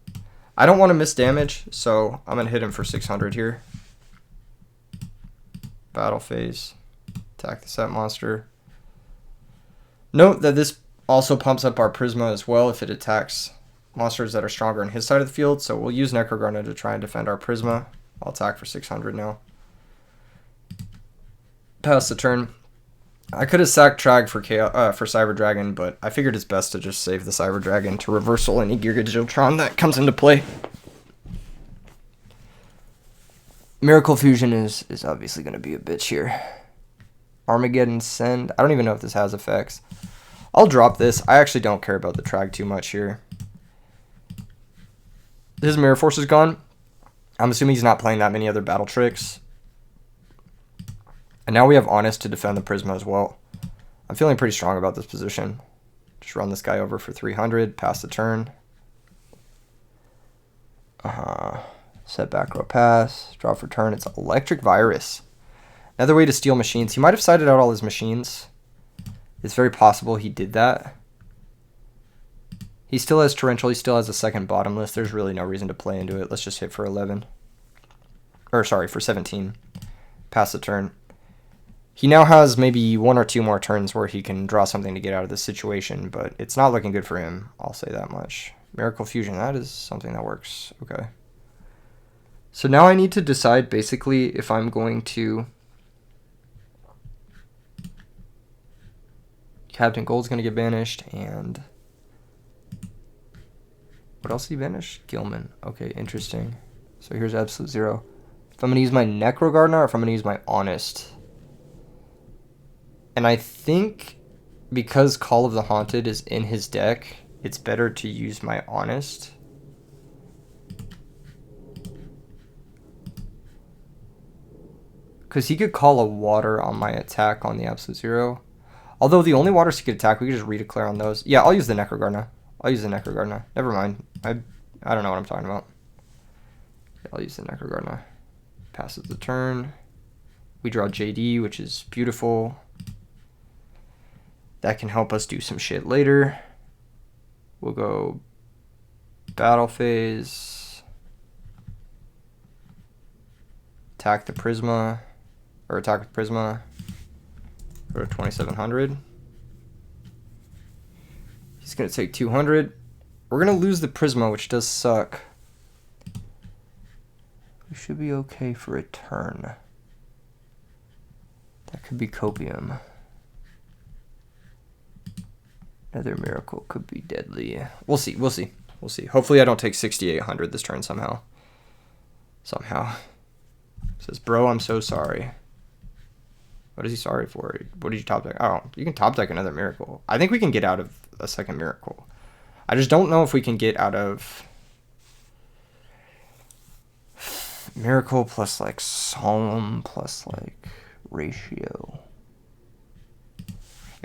Speaker 1: I don't want to miss damage, so I'm going to hit him for 600 here. Battle phase. Attack the set monster. Note that this also pumps up our Prisma as well if it attacks monsters that are stronger on his side of the field, so we'll use Necrogarna to try and defend our Prisma. I'll attack for 600 now. Pass the turn. I could have sacked Trag for Cyber Dragon, but I figured it's best to just save the Cyber Dragon to reversal any Giga that comes into play. Miracle Fusion is obviously going to be a bitch here. Armageddon Send. I don't even know if this has effects. I'll drop this. I actually don't care about the Trag too much here. His Mirror Force is gone. I'm assuming he's not playing that many other battle tricks. And now we have Honest to defend the Prisma as well. I'm feeling pretty strong about this position. Just run this guy over for 300. Pass the turn. Set back row pass. Draw for turn. It's Electric Virus. Another way to steal machines. He might have sided out all his machines. It's very possible he did that. He still has Torrential. He still has a second bottomless. There's really no reason to play into it. Let's just hit for 11. Or, sorry, for 17. Pass the turn. He now has maybe 1 or 2 more turns where he can draw something to get out of this situation, but it's not looking good for him. I'll say that much. Miracle Fusion, that is something that works. Okay. So now I need to decide basically if I'm going to... Captain Gold's going to get banished, and... What else did he banish? Gilman. Okay, interesting. So here's Absolute Zero. If I'm going to use my Necro Gardener or if I'm going to use my Honest. And I think because Call of the Haunted is in his deck, it's better to use my Honest. Because he could call a water on my attack on the Absolute Zero. Although the only waters he could attack, we could just redeclare on those. Yeah, I'll use the Necro Gardener. I'll use the Necro Gardener. Never mind. I don't know what I'm talking about. I'll use the Necro Gardener. Passes the turn. We draw JD, which is beautiful. That can help us do some shit later. We'll go battle phase. Attack the Prisma. Or attack with Prisma. Go to 2700. He's going to take 200. We're going to lose the Prisma, which does suck. We should be okay for a turn. That could be Copium. Another Miracle could be deadly. We'll see, we'll see, we'll see. Hopefully I don't take 6800 this turn somehow. Somehow. Says, bro, I'm so sorry. What is he sorry for? What did you top deck? Oh, you can top deck another Miracle. I think we can get out of a second Miracle. I just don't know if we can get out of Miracle plus like Solemn plus like Ratio.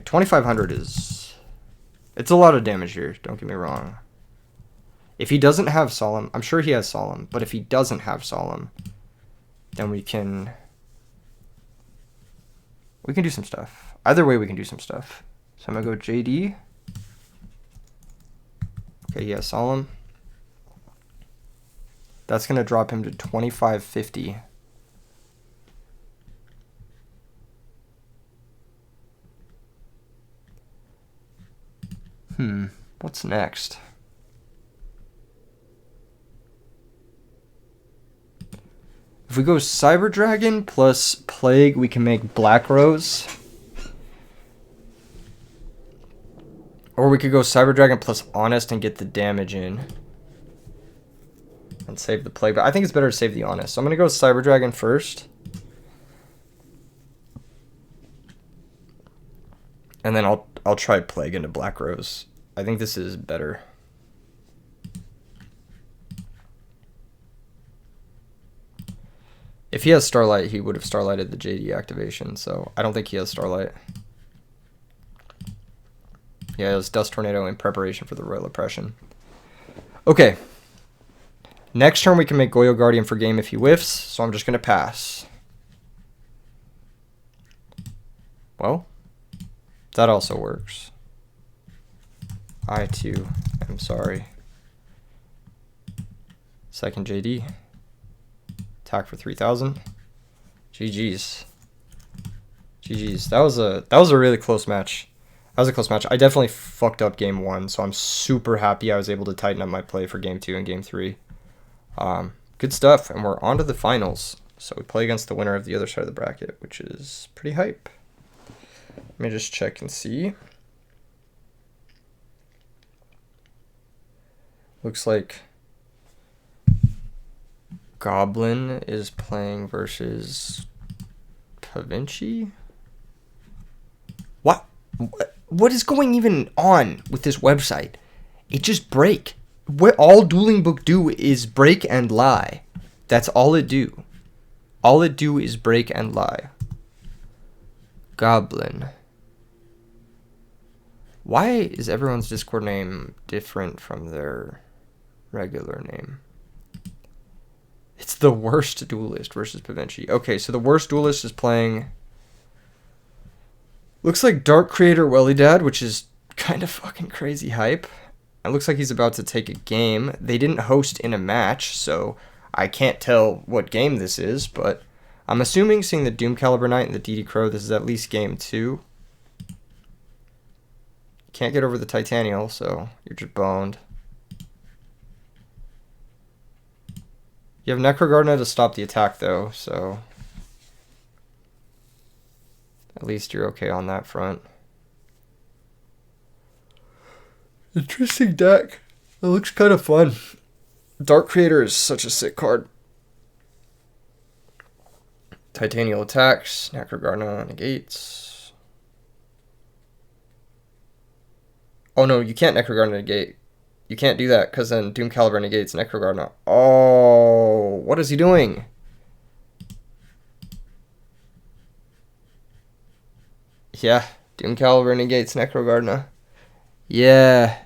Speaker 1: 2500 is... It's a lot of damage here, don't get me wrong. If he doesn't have Solemn, I'm sure he has Solemn, but if he doesn't have Solemn, then we can do some stuff. Either way, we can do some stuff. So I'm going to go JD. Okay, he has Solemn. That's going to drop him to 2550. What's next? If we go Cyber Dragon plus Plague, we can make Black Rose. Or we could go Cyber Dragon plus Honest and get the damage in. And save the Plague. But I think it's better to save the Honest. So I'm going to go Cyber Dragon first. And then I'll try Plague into Black Rose. I think this is better. If he has Starlight, he would have Starlighted the JD activation, so I don't think he has Starlight. Yeah, it was Dust Tornado in preparation for the Royal Oppression. Okay. Next turn we can make Goyo Guardian for game if he whiffs, so I'm just going to pass. Well, that also works. I too am sorry. Second JD. Attack for 3000. GG's. GG's. That was a really close match. That was a close match. I definitely fucked up game 1, so I'm super happy I was able to tighten up my play for game 2 and game 3. Good stuff, and we're on to the finals. So we play against the winner of the other side of the bracket, which is pretty hype. Let me just check and see. Looks like Goblin is playing versus Pavinci. What is going even on with this website? It just break. What all Dueling Book do is break and lie. That's all it do. All it do is break and lie. Goblin. Why is everyone's Discord name different from their regular name? It's the worst duelist versus Pavinci. Okay, so the worst duelist is playing... Looks like Dark Creator Welly Dad, which is kind of fucking crazy hype. It looks like he's about to take a game. They didn't host in a match, so I can't tell what game this is, but I'm assuming, seeing the Doom Caliber Knight and the DD Crow, this is at least game 2. Can't get over the Titanial, so you're just boned. You have Necrogardna to stop the attack, though, so at least you're okay on that front. Interesting deck. It looks kind of fun. Dark Creator is such a sick card. Titanial attacks, Necrogardna negates. Oh no, you can't Necrogardna negate. You can't do that, because then Doom Caliber negates Necrogardna. Oh, what is he doing? Yeah, Doom Caliber negates Necrogardna. Yeah.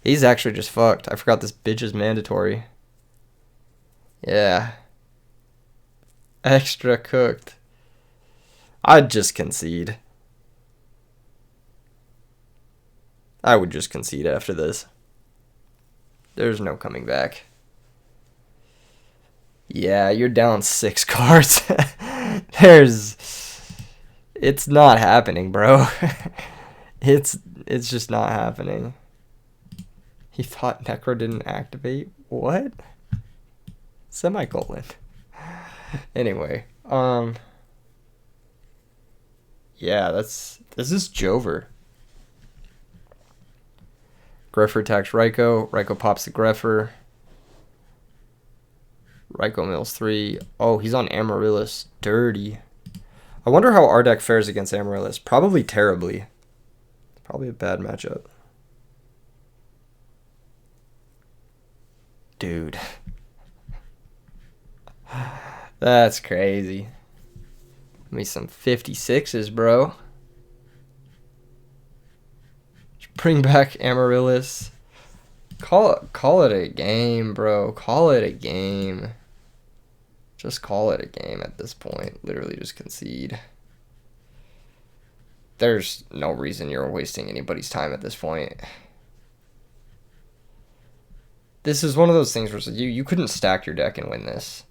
Speaker 1: He's actually just fucked. I forgot this bitch is mandatory. Yeah. Extra cooked. I'd just concede. I would just concede after this. There's no coming back. Yeah, you're down 6 cards. It's not happening, bro. It's just not happening. He thought Necro didn't activate? What? Semicolon. Anyway, yeah, this is Jover. Greffer attacks Raikou. Raikou pops the Greffer. Raikou mills 3. Oh, he's on Amaryllis. Dirty. I wonder how our deck fares against Amaryllis. Probably terribly. Probably a bad matchup. Dude. That's crazy. Give me some 56s, bro. Just bring back Amaryllis. Call it a game, bro. Call it a game. Just call it a game at this point. Literally just concede. There's no reason you're wasting anybody's time at this point. This is one of those things where you couldn't stack your deck and win this.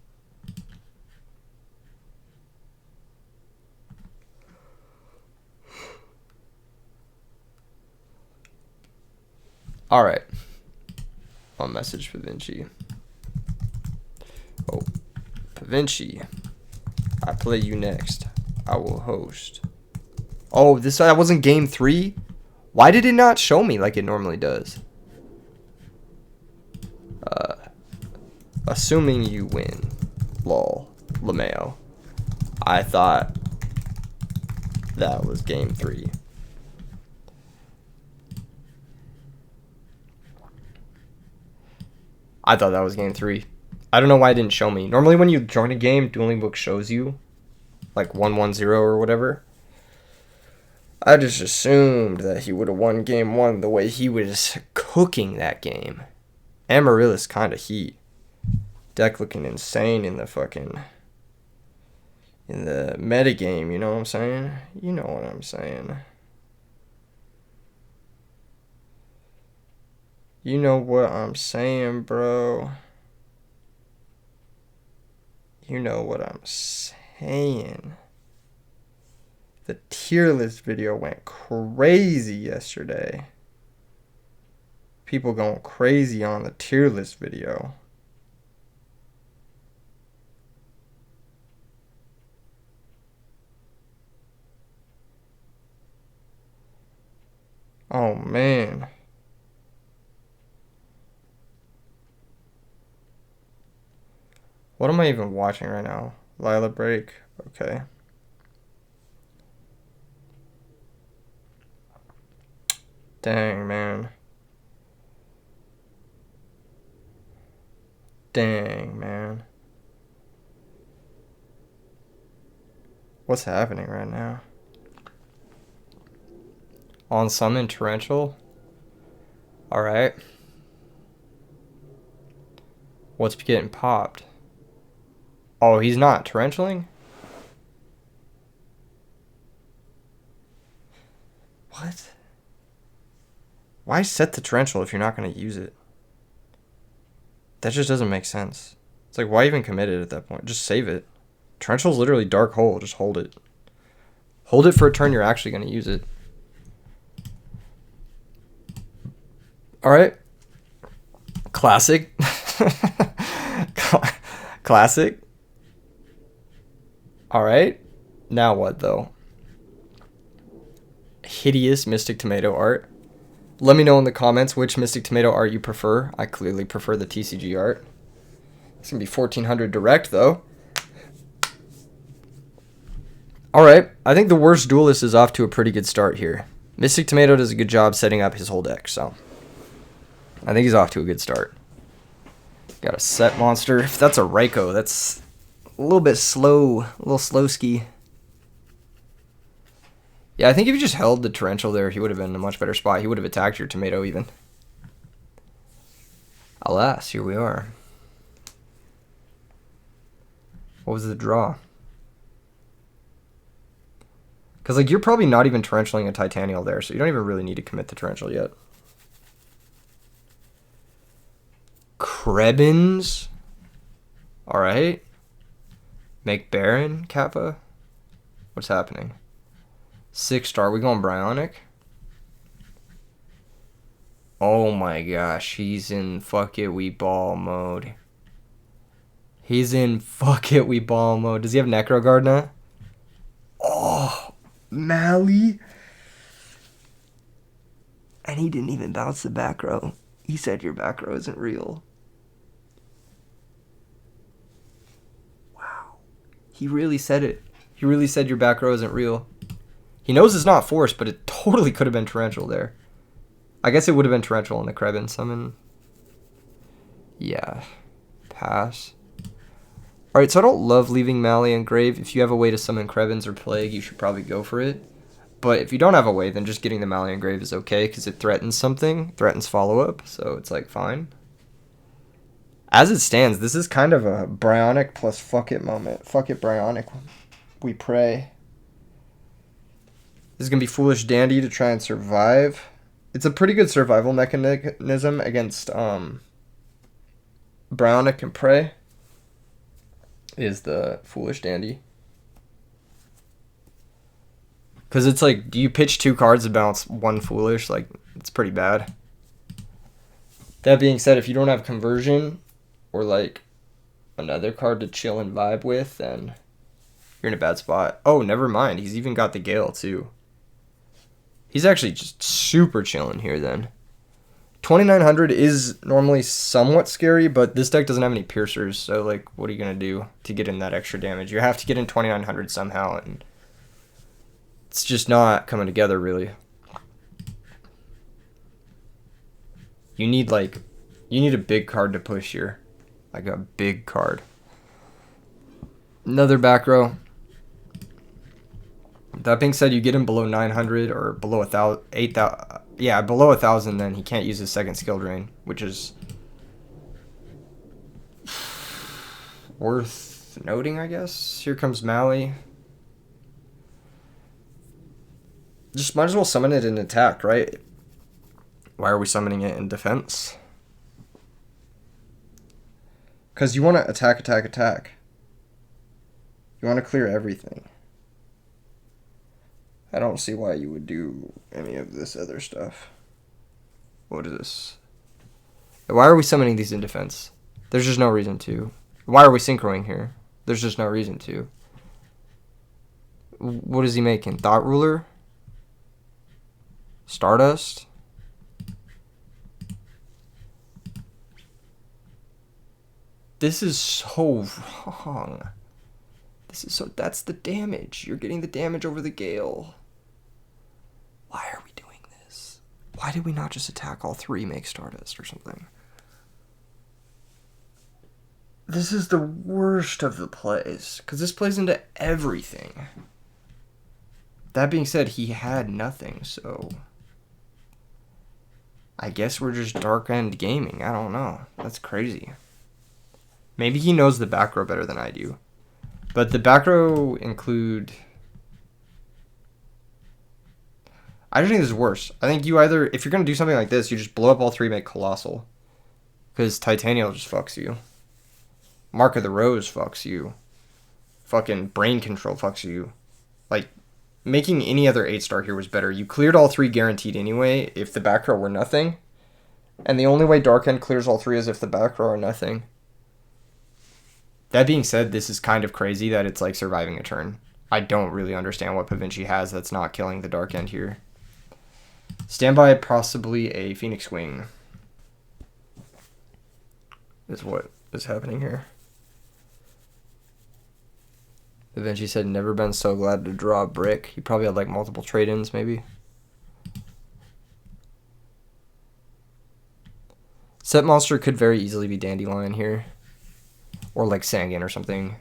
Speaker 1: All right. One message for Vinci. Oh, Vinci. I play you next. I will host. Oh, that wasn't game 3? Why did it not show me like it normally does? Assuming you win. Lol. LeMayo. I thought that was game 3. I thought that was game 3. I don't know why it didn't show me. Normally when you join a game, Dueling Book shows you like 1-1-0 or whatever. I just assumed that he would have won game 1 the way he was cooking that game. Amaryllis kind of heat. Deck looking insane in the metagame, you know what I'm saying? You know what I'm saying. You know what I'm saying, bro. You know what I'm saying. The tier list video went crazy yesterday. People going crazy on the tier list video. Oh, man. What am I even watching right now? Lila Break? Okay. Dang, man. Dang, man. What's happening right now? On summon Torrential? Alright. What's getting popped? Oh, he's not Torrentialing? What? Why set the torrential if you're not going to use it? That just doesn't make sense. It's like, why even commit it at that point? Just save it. Torrential's literally dark hole. Just hold it. Hold it for a turn you're actually going to use it. Alright. Classic. Classic. Alright. Now what, though? Hideous Mystic Tomato art. Let me know in the comments which Mystic Tomato art you prefer. I clearly prefer the TCG art. It's going to be 1400 direct, though. Alright, I think the worst duelist is off to a pretty good start here. Mystic Tomato does a good job setting up his whole deck, so I think he's off to a good start. Got a set monster. If that's a Raikou, that's a little bit slow. A little slow ski. Yeah, I think if you just held the torrential there, he would have been in a much better spot. He would have attacked your tomato even. Alas, here we are. What was the draw? Because, like, you're probably not even torrentialing a Titanial there, so you don't even really need to commit the torrential yet. Krebins. Alright. Make Baron, Kappa. What's happening? 6-star. We going Bryonic? Oh my gosh. He's in fuck it, we ball mode. He's in fuck it, we ball mode. Does he have Necro Guard now? Oh, Mally. And he didn't even bounce the back row. He said your back row isn't real. Wow. He really said it. He really said your back row isn't real. He knows it's not forced, but it totally could have been torrential there. I guess it would have been torrential in the Krebin summon. Yeah. Pass. Alright, so I don't love leaving Mally in grave. If you have a way to summon Krebins or Plague, you should probably go for it. But if you don't have a way, then just getting the Mally in grave is okay, because it threatens something. Threatens follow-up, so it's like fine. As it stands, this is kind of a Bryonic plus fuck it moment. Fuck it, Bryonic. We pray. This is going to be Foolish Dandy to try and survive. It's a pretty good survival mechanism against Bryonic and Prey. Is the Foolish Dandy. Because it's like, do you pitch 2 cards to bounce 1 Foolish? Like, it's pretty bad. That being said, if you don't have Conversion or like another card to chill and vibe with, then you're in a bad spot. Oh, never mind. He's even got the Gale too. He's actually just super chilling here then. 2900 is normally somewhat scary, but this deck doesn't have any piercers, so like, what are you going to do to get in that extra damage? You have to get in 2900 somehow, and it's just not coming together really. You need a big card to push here. Like a big card. Another back row. That being said, you get him below 900 or below 1,000, 8,000. Yeah, below 1,000, then he can't use his second skill drain, which is worth noting, I guess. Here comes Mally. Just might as well summon it in attack, right? Why are we summoning it in defense? Because you want to attack, attack, attack. You want to clear everything. I don't see why you would do any of this other stuff. What is this? Why are we summoning these in defense? There's just no reason to. Why are we synchroing here? There's just no reason to. What is he making? Thought Ruler? Stardust? This is so wrong. This is so. That's the damage. You're getting the damage over the Gale. Why are we doing this? Why did we not just attack all 3, make Stardust or something? This is the worst of the plays, because this plays into everything. That being said, he had nothing, so I guess we're just Dark End gaming. I don't know. That's crazy. Maybe he knows the back row better than I do. But the back row include... I just think this is worse. I think you either, if you're going to do something like this, you just blow up all three, make Colossal. Because Titanial just fucks you. Mark of the Rose fucks you. Fucking Brain Control fucks you. Like, making any other 8-star here was better. You cleared all three guaranteed anyway if the back row were nothing. And the only way Dark End clears all three is if the back row are nothing. That being said, this is kind of crazy that it's like surviving a turn. I don't really understand what Pavinci has that's not killing the Dark End here. Standby, possibly a Phoenix Wing. Is what is happening here. Da Vinci said, never been so glad to draw a brick. He probably had like multiple trade-ins, maybe. Set monster could very easily be Dandelion here. Or like Sangan or something.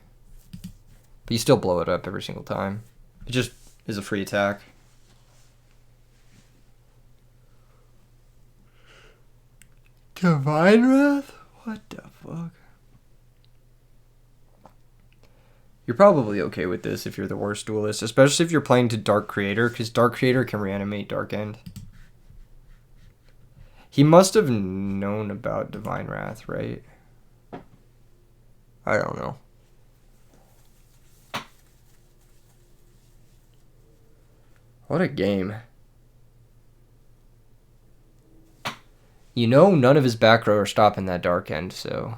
Speaker 1: But you still blow it up every single time. It just is a free attack. Divine Wrath? What the fuck? You're probably okay with this if you're the worst duelist, especially if you're playing to Dark Creator, because Dark Creator can reanimate Dark End. He must have known about Divine Wrath, right? I don't know. What a game. You know none of his back row are stopping that Dark End, so...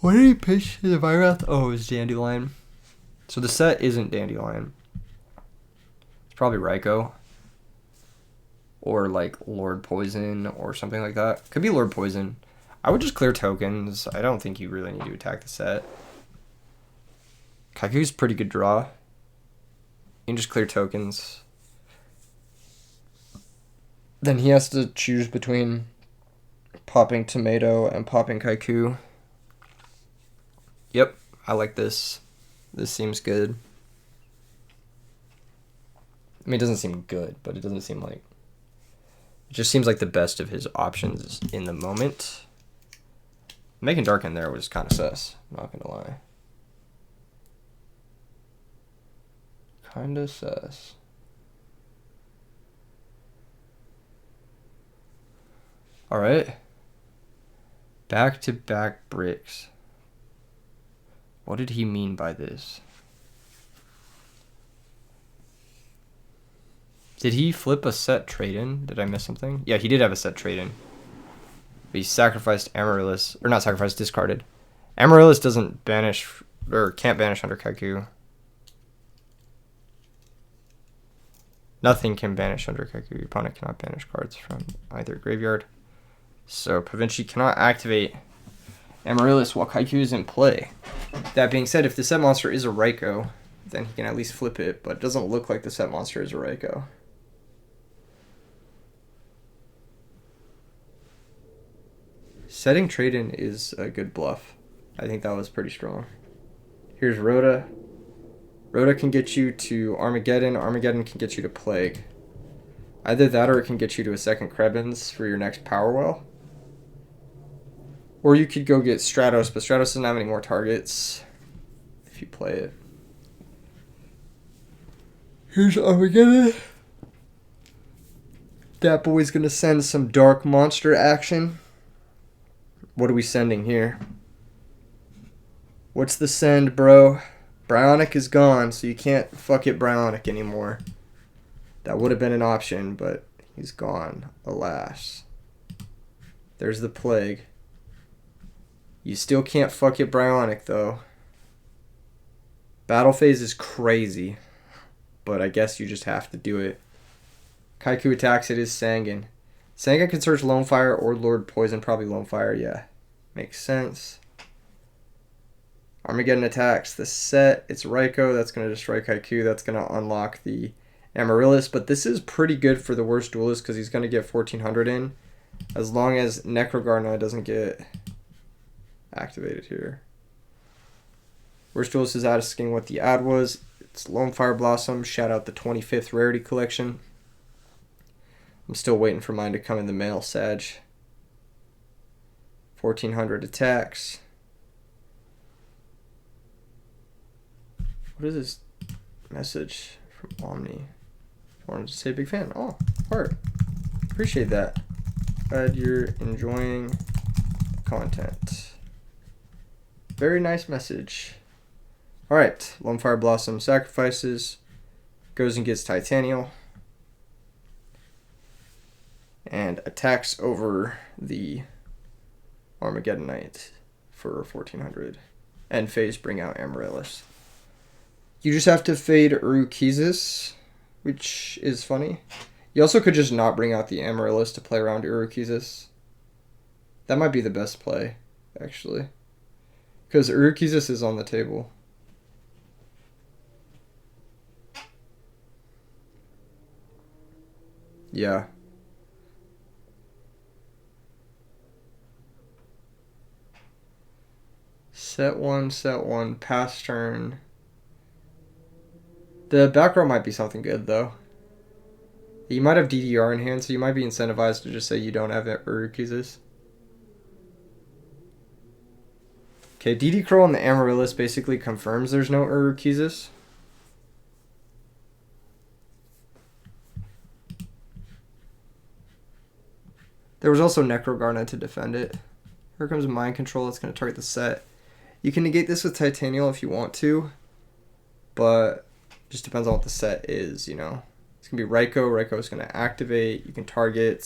Speaker 1: What did he pitch to Divine Wrath? Oh, it was Dandelion. So the set isn't Dandelion. It's probably Raikou. Or like Lord Poison or something like that. Could be Lord Poison. I would just clear tokens. I don't think you really need to attack the set. Kaiku's pretty good draw. You can just clear tokens. Then he has to choose between popping Tomato and popping Kaiku. Yep, I like this. This seems good. I mean, it doesn't seem good, but it doesn't seem like... It just seems like the best of his options in the moment. Making Dark End there was kind of sus, not gonna lie. Kind of sus. Alright. Back-to-back bricks. What did he mean by this? Did he flip a set trade-in? Did I miss something? Yeah, he did have a set trade-in. But he sacrificed Amaryllis. Or not sacrificed, discarded. Amaryllis doesn't banish, or can't banish under Kaiku. Nothing can banish under Kaiku. Your opponent cannot banish cards from either graveyard. So Pavinci cannot activate Amaryllis while Kaiku is in play. That being said, if the set monster is a Raikou, then he can at least flip it, but it doesn't look like the set monster is a Raikou. Setting trade-in is a good bluff. I think that was pretty strong. Here's Rhoda. Rhoda can get you to Armageddon. Armageddon can get you to Plague. Either that or it can get you to a second Krebins for your next Power Well. Or you could go get Stratos, but Stratos doesn't have any more targets if you play it. Here's Armageddon. That boy's gonna send some dark monster action. What are we sending here? What's the send, bro? Bryonic is gone, so you can't fuck it Bryonic anymore. That would have been an option, but he's gone, alas. There's the Plague. You still can't fuck it Bryonic, though. Battle phase is crazy, but I guess you just have to do it. Kaiku attacks, it is Sangan. Sangan can search Lone Fire or Lord Poison, probably Lone Fire, yeah. Makes sense. Armageddon attacks the set. It's Raikou, that's going to destroy Kaiku, that's going to unlock the Amaryllis, but this is pretty good for the worst duelist because he's going to get 1400 in, as long as Necrogarna doesn't get activated here. Worst duelist is asking what the ad was. It's Lone Fire Blossom. Shout out the 25th Rarity Collection. I'm still waiting for mine to come in the mail, Sag. 1400 attacks. What is this message from Omni. Wanted to say big fan. Oh, heart. Appreciate that. Glad you're enjoying content. Very nice message. Alright, Lone Fire Blossom sacrifices. Goes and gets Titanial. And attacks over the Armageddonite for 1400. End phase, bring out Amaryllis. You just have to fade Urukizis, which is funny. You also could just not bring out the Amaryllis to play around Urukizis. That might be the best play, actually. Because Urukizis is on the table. Yeah. Set one, pass turn. The back row might be something good, though. You might have DDR in hand, so you might be incentivized to just say you don't have Urukizis. Okay, DD Crow on the Amaryllis basically confirms there's no Urukizis. There was also Necrogarna to defend it. Here comes Mind Control. It's going to target the set. You can negate this with Titanial if you want to, but just depends on what the set is, you know. It's going to be Raikou. Raikou is going to activate. You can target.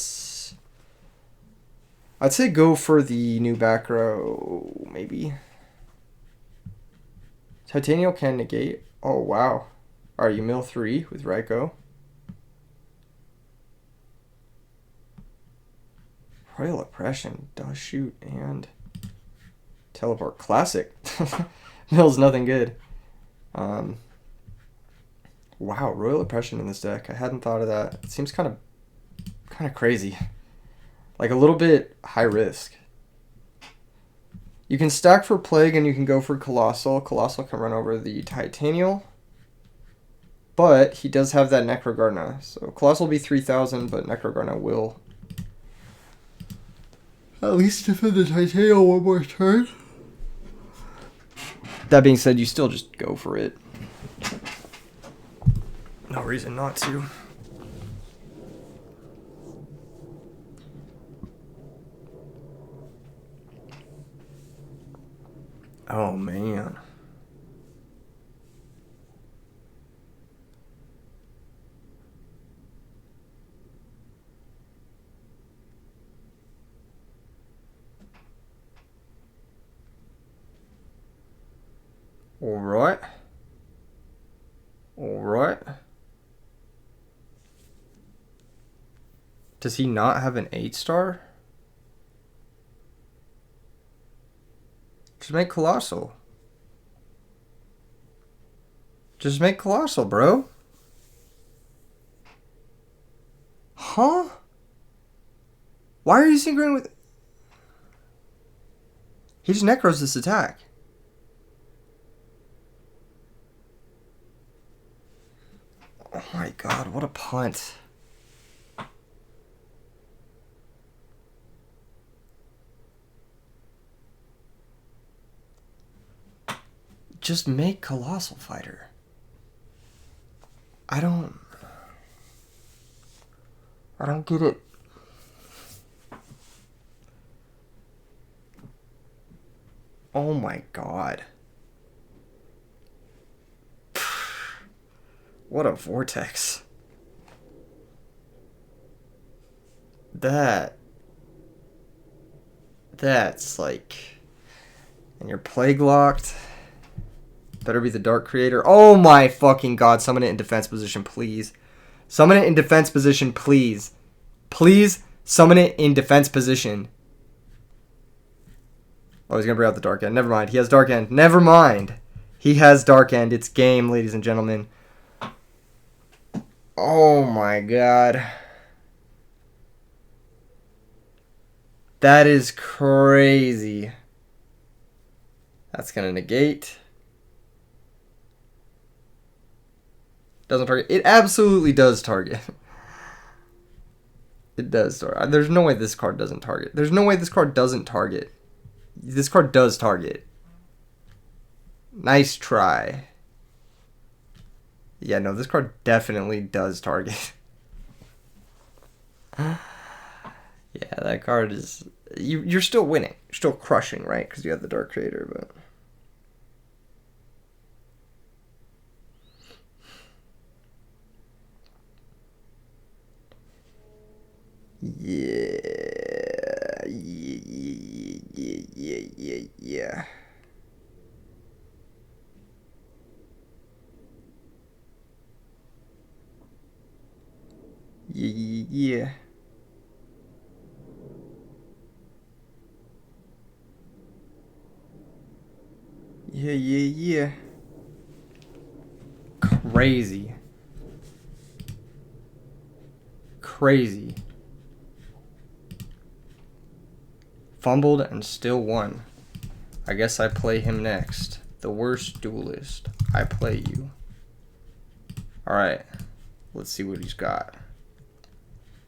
Speaker 1: I'd say go for the new back row, maybe. Titanial can negate. Oh, wow. Alright, you mill 3 with Raikou. Royal Oppression does shoot and teleport. Classic. Mill's nothing good. Wow, Royal Oppression in this deck. I hadn't thought of that. It seems kind of crazy. Like a little bit high risk. You can stack for Plague and you can go for Colossal. Colossal can run over the Titanial. But he does have that Necrogarna. So Colossal will be 3,000, but Necrogarna will at least defend the Titanial one more turn. That being said, you still just go for it. No reason not to. Oh, man. Alright. Alright. Does he not have an 8-star? Just make Colossal. Just make Colossal, bro. Huh? Why are you synchroning with... He just Necros this attack. Oh my god, what a punt. Just make Colossal Fighter. I don't get it. Oh my god. What a vortex. That's like... And you're plague locked. Better be the Dark Creator. Oh my fucking god. Summon it in defense position, please. Summon it in defense position, please. Please summon it in defense position. Oh, he's going to bring out the Dark End. Never mind. He has Dark End. Never mind. He has Dark End. It's game, ladies and gentlemen. Oh my god. That is crazy. That's going to negate. Doesn't target. It absolutely does target. It does target. There's no way this card doesn't target. There's no way this card doesn't target. This card does target. Nice try. Yeah, no, this card definitely does target. Yeah, that card is... You're still winning. You're still crushing, right? Because you have the Dark Creator, but... Yeah. Yeah. Yeah. Crazy. Crazy. Fumbled and still won. I guess I play him next. The worst duelist. I play you. Alright. Let's see what he's got.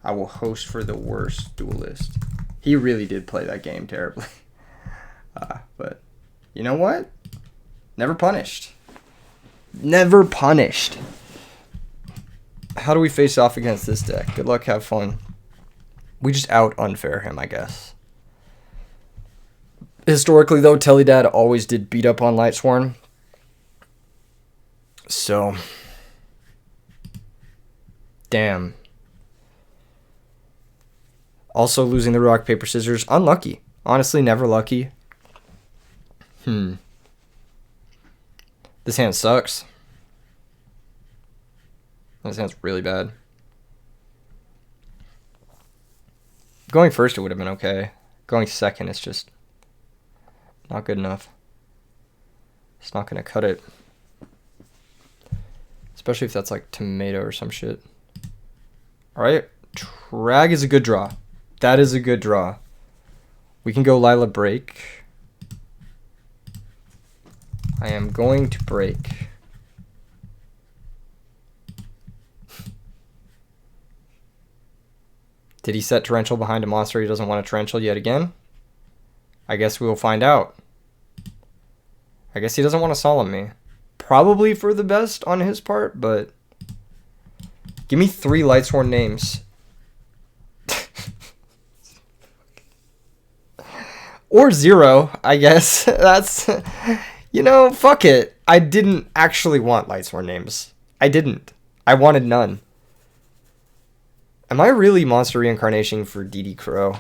Speaker 1: I will host for the worst duelist. He really did play that game terribly. But you know what? Never punished. Never punished. How do we face off against this deck? Good luck, have fun. We just out unfair him, I guess. Historically, though, Teledad always did beat up on Lightsworn. So. Damn. Also losing the rock, paper, scissors. Unlucky. Honestly, never lucky. This hand sucks. This hand's really bad. Going first, it would have been okay. Going second, it's just not good enough. It's not going to cut it. Especially if that's like tomato or some shit. Alright. Trag is a good draw. That is a good draw. We can go Lila break. I am going to break. Did he set Torrential behind a monster he doesn't want to Torrential yet again? I guess we will find out. I guess he doesn't want to solemn me. Probably for the best on his part, but... Give me 3 Lightsworn names. Or 0, I guess. That's... You know, fuck it. I didn't actually want Lightsworn names. I didn't. I wanted none. Am I really monster reincarnation for DD Crow?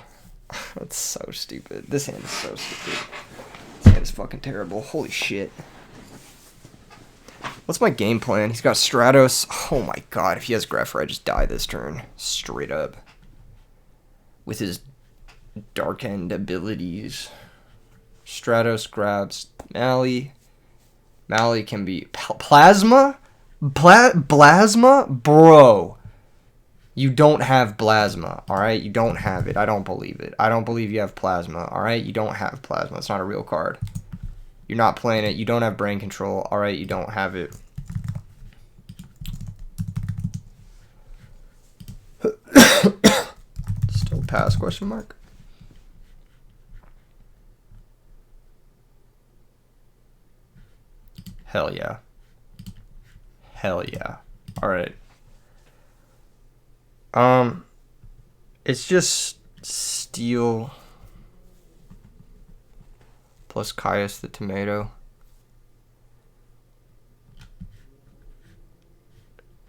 Speaker 1: That's so stupid. This hand is so stupid. This hand is fucking terrible. Holy shit. What's my game plan? He's got Stratos. Oh my god, if he has Grepher, I just die this turn. Straight up. With his Dark End abilities. Stratos grabs Mally. Mally can be... Plasma? Plasma? Bro. You don't have Plasma, alright? You don't have it. I don't believe it. I don't believe you have Plasma, alright? You don't have Plasma. It's not a real card. You're not playing it. You don't have Brain Control, alright? You don't have it. Still pass, question mark? Hell yeah. Hell yeah. Alright. It's just Steel plus Caius the Tomato.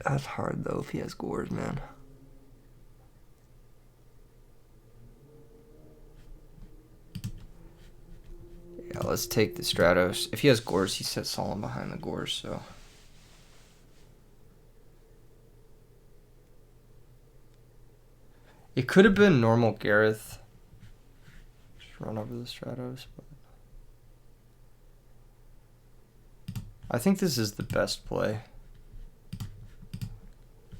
Speaker 1: That's hard though if he has Gores, man. Yeah, let's take the Stratos. If he has Gores, he sets Solemn behind the Gores, so... It could have been normal Gareth. Just run over the Stratos. But I think this is the best play.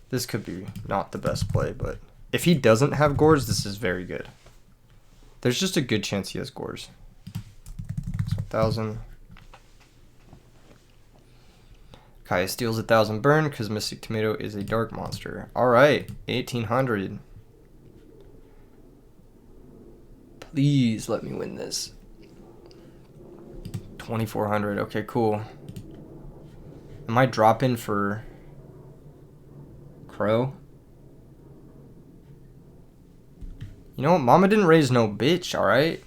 Speaker 1: This could be not the best play, but if he doesn't have Gores, this is very good. There's just a good chance he has Gores. So 1,000. Kaya steals 1,000 burn because Mystic Tomato is a dark monster. Alright, 1,800. Please let me win this. 2,400. Okay, cool. Am I dropping for Crow. You know what? Mama didn't raise no bitch, alright?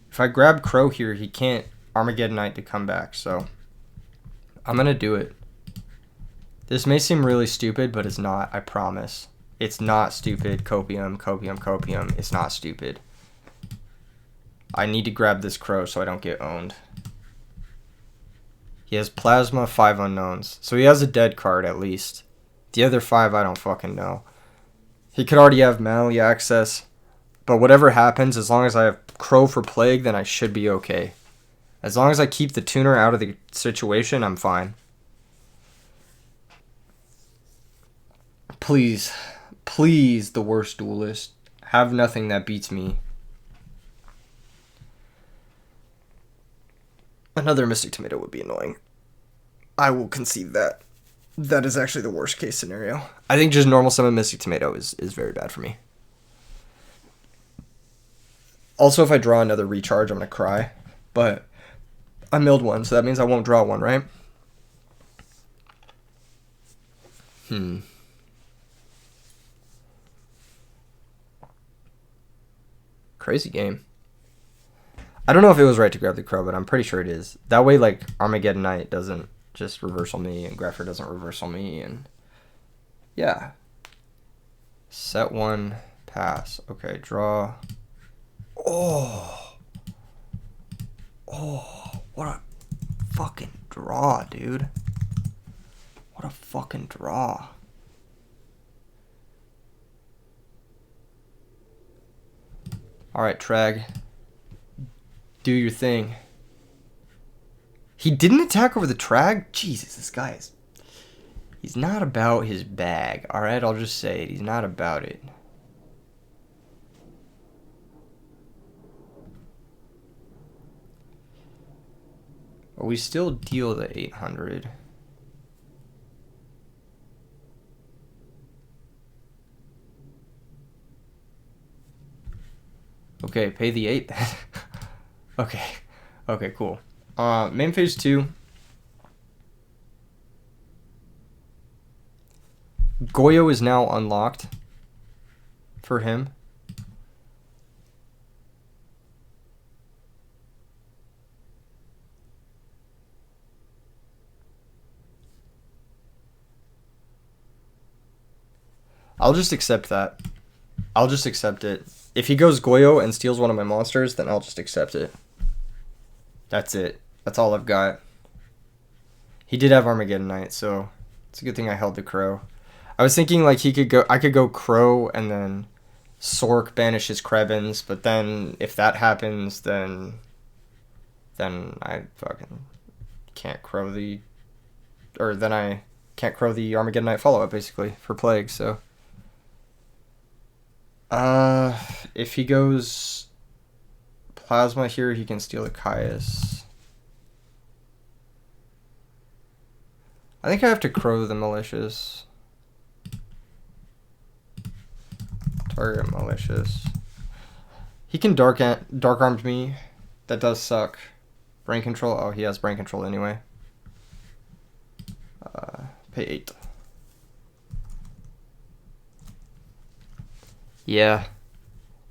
Speaker 1: If I grab Crow here, he can't Armageddonite to come back, so I'm gonna do it. This may seem really stupid, but it's not, I promise. It's not stupid. Copium, copium, copium. It's not stupid. I need to grab this Crow so I don't get owned. He has Plasma, 5 unknowns. So he has a dead card at least. The other 5 I don't fucking know. He could already have Mally access. But whatever happens, as long as I have Crow for Plague, then I should be okay. As long as I keep the tuner out of the situation, I'm fine. Please, please, the worst duelist. Have nothing that beats me. Another Mystic Tomato would be annoying. I will concede that. That is actually the worst case scenario. I think just normal summon Mystic Tomato is very bad for me. Also, if I draw another recharge, I'm going to cry. But I milled one, so that means I won't draw one, right? Crazy game. I don't know if it was right to grab the Crow, but I'm pretty sure it is. That way, like, Armageddonite doesn't just reversal me, and Grapher doesn't reversal me, and yeah. Set 1, pass. Okay, draw. Oh, what a fucking draw, dude. What a fucking draw. Alright, Trag. Do your thing. He didn't attack over the Trag? Jesus, this guy is... He's not about his bag. Alright, I'll just say it. He's not about it. But we still deal the 800. Okay, pay the 8 then. Okay. Okay, cool. Main phase 2. Yugioh is now unlocked for him. I'll just accept that. I'll just accept it. If he goes Yugioh and steals one of my monsters, then I'll just accept it. That's it. That's all I've got. He did have Armageddonite, so it's a good thing I held the Crow. I was thinking like he could go. I could go Crow and then Sork banishes Krebins, but then if that happens, then I fucking can't Crow the, or then I can't Crow the Armageddonite follow up basically for Plague. So if he goes Plasma here, he can steal the Caius. I think I have to Crow the Malicious. Target Malicious. He can dark armed me. That does suck. Brain control. Oh, he has brain control anyway. Pay 8. Yeah.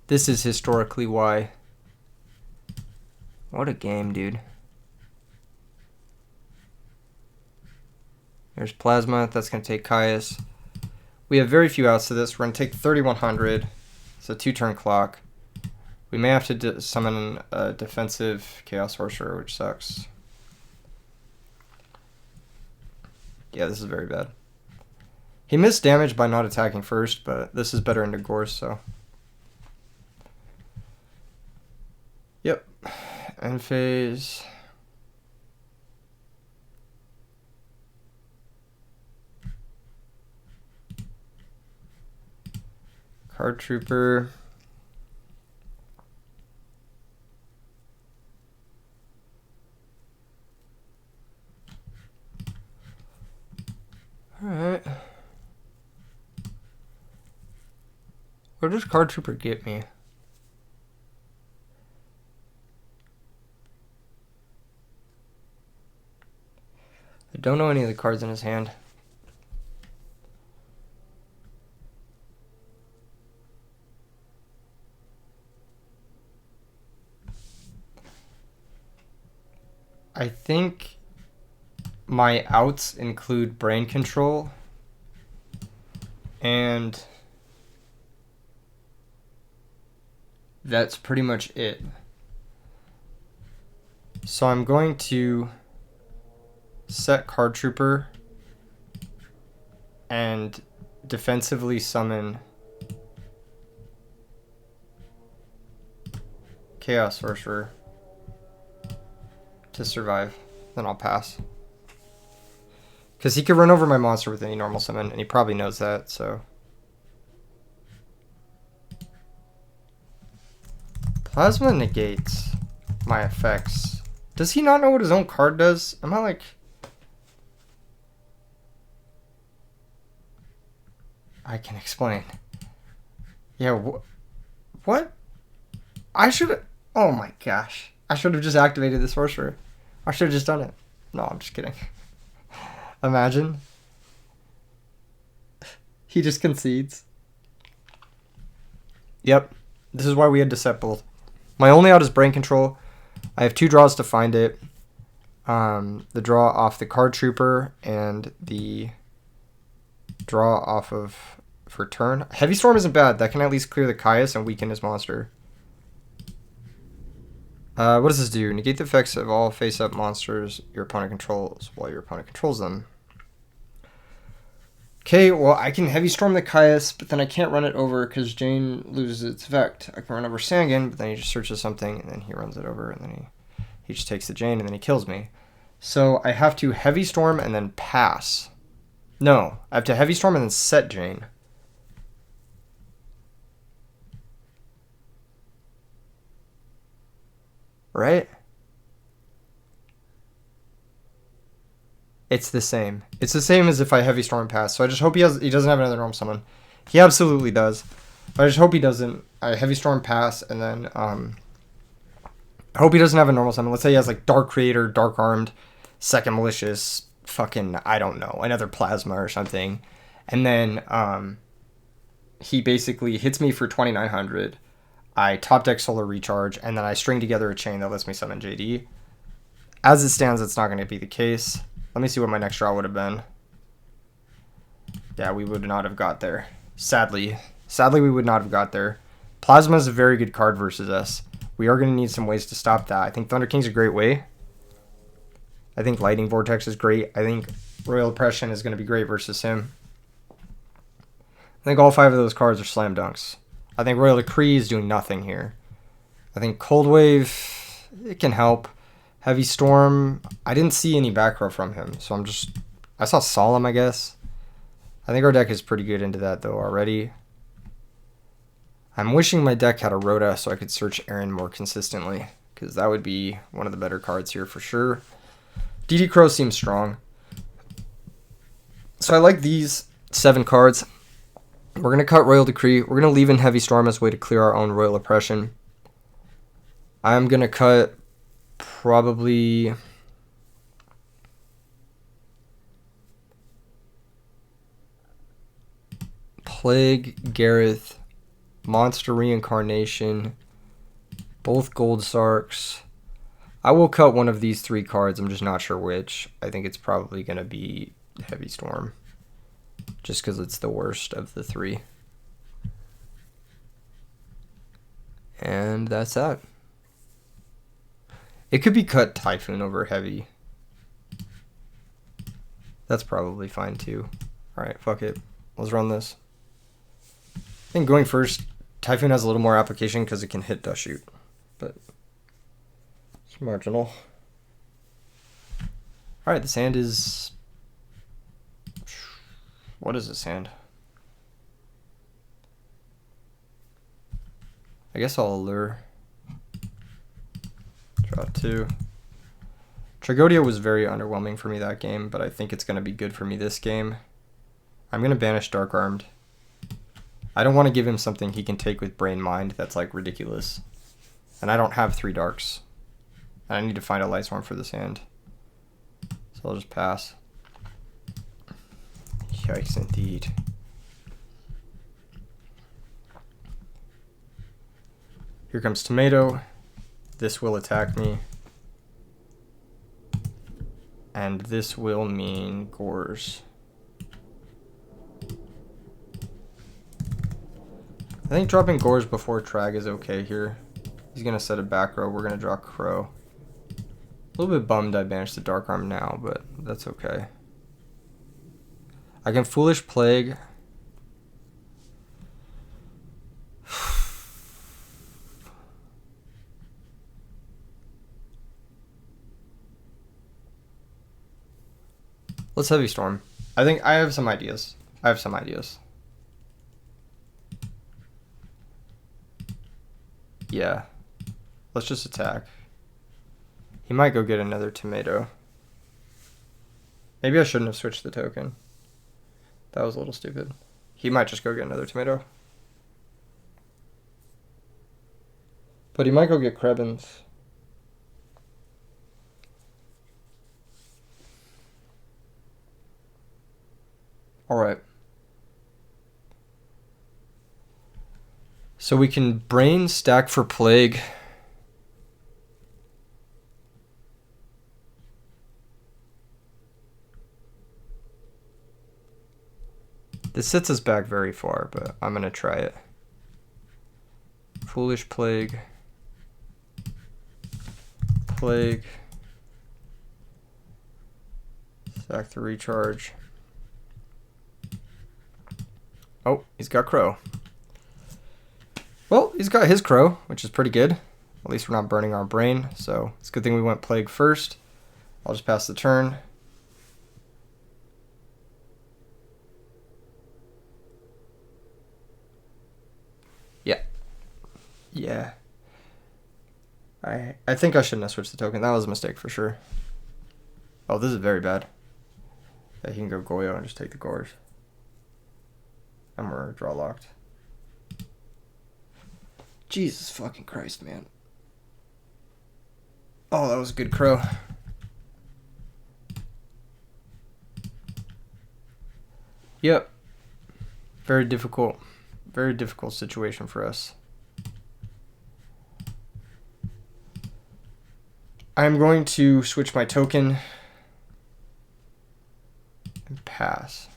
Speaker 1: This is historically why. What a game, dude. There's Plasma. That's going to take Caius. We have very few outs to this. We're going to take 3100. It's a 2-turn clock. We may have to summon a defensive Chaos Sorcerer, which sucks. Yeah, this is very bad. He missed damage by not attacking first, but this is better into Gorse, so. Yep. End phase. Card Trooper. Alright. Where does Card Trooper get me? I don't know any of the cards in his hand. I think my outs include brain control and that's pretty much it. So I'm going to set Card Trooper and defensively summon Chaos Sorcerer to survive. Then I'll pass. Because he could run over my monster with any normal summon, and he probably knows that, so. Plasma negates my effects. Does he not know what his own card does? Am I like... I can explain. Yeah, what? I should have... Oh my gosh. I should have just activated the sorcerer. I should have just done it. No, I'm just kidding. Imagine. He just concedes. Yep. This is why we had to set both. My only out is brain control. I have 2 draws to find it. The draw off the Card Trooper and the draw off of for turn. Heavy Storm isn't bad. That can at least clear the Caius and weaken his monster. What does this do? Negate the effects of all face-up monsters your opponent controls while your opponent controls them. Okay, well, I can Heavy Storm the Caius, but then I can't run it over because Jane loses its effect. I can run over Sangan, but then he just searches something, and then he runs it over, and then he just takes the Jane, and then he kills me. So I have to Heavy Storm and then pass. No, I have to Heavy Storm and then set Jane. Right? It's the same. It's the same as if I Heavy Storm pass. So I just hope he doesn't have another normal summon. He absolutely does. But I just hope he doesn't. I Heavy Storm pass and then I hope he doesn't have a normal summon. Let's say he has like Dark Creator, Dark Armed, Second Malicious, fucking I don't know, another Plasma or something. And then he basically hits me for 2,900. I top deck Solar Recharge, and then I string together a chain that lets me summon JD. As it stands, it's not going to be the case. Let me see what my next draw would have been. Yeah, we would not have got there. Sadly. Sadly, we would not have got there. Plasma is a very good card versus us. We are going to need some ways to stop that. I think Thunder King's a great way. I think Lightning Vortex is great. I think Royal Oppression is going to be great versus him. I think all 5 of those cards are slam dunks. I think Royal Decree is doing nothing here. I think Cold Wave, it can help. Heavy Storm, I didn't see any back row from him, so I saw Solemn, I guess. I think our deck is pretty good into that, though, already. I'm wishing my deck had a Rhoda so I could search Aaron more consistently, because that would be one of the better cards here for sure. DD Crow seems strong. So I like these 7 cards. We're going to cut Royal Decree. We're going to leave in Heavy Storm as a way to clear our own Royal Oppression. I'm going to cut probably... Plague, Gareth, Monster Reincarnation, both Gold Sarks. I will cut one of these 3 cards. I'm just not sure which. I think it's probably going to be Heavy Storm. Just because it's the worst of the 3. And that's that. It could be cut Typhoon over Heavy. That's probably fine too. Alright, fuck it. Let's run this. I think going first, Typhoon has a little more application because it can hit Dust Shoot. But it's marginal. Alright, this hand is... What is this hand? I guess I'll allure. Draw 2. Tragodia was very underwhelming for me that game, but I think it's going to be good for me this game. I'm going to banish Dark Armed. I don't want to give him something he can take with Brain Mind that's like ridiculous. And I don't have 3 darks. And I need to find a Lightsworn for this hand. So I'll just pass. Yikes indeed. Here comes Tomato. This will attack me. And this will mean Gores. I think dropping Gores before Trag is okay here. He's going to set a back row. We're going to draw Crow. A little bit bummed I banished the Dark Arm now, but that's okay. I can Foolish Plague. Let's Heavy Storm. I think I have some ideas. Yeah. Let's just attack. He might go get another tomato. Maybe I shouldn't have switched the token. That was a little stupid. He might just go get another tomato. But he might go get Krebins. Alright. So we can brain stack for Plague. This sets us back very far, but I'm going to try it. Foolish Plague. Plague. Stack the recharge. Oh, he's got Crow. Well, he's got his Crow, which is pretty good. At least we're not burning our brain, so it's a good thing we went Plague first. I'll just pass the turn. Yeah. I think I shouldn't have switched the token. That was a mistake for sure. Oh, this is very bad. Yeah, he can go Goyo and just take the Gores. And we're draw locked. Jesus fucking Christ, man. Oh, that was a good Crow. Yep. Very difficult situation for us. I'm going to switch my token and pass.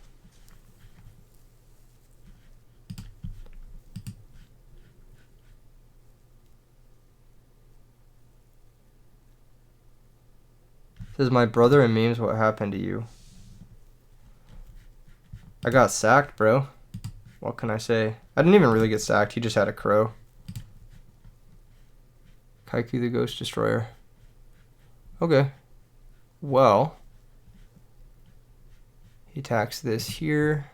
Speaker 1: Says my brother and memes, what happened to you? I got sacked, bro. What can I say? I didn't even really get sacked. He just had a Crow. Kaiku the Ghost Destroyer. Okay. Well. He attacks this here.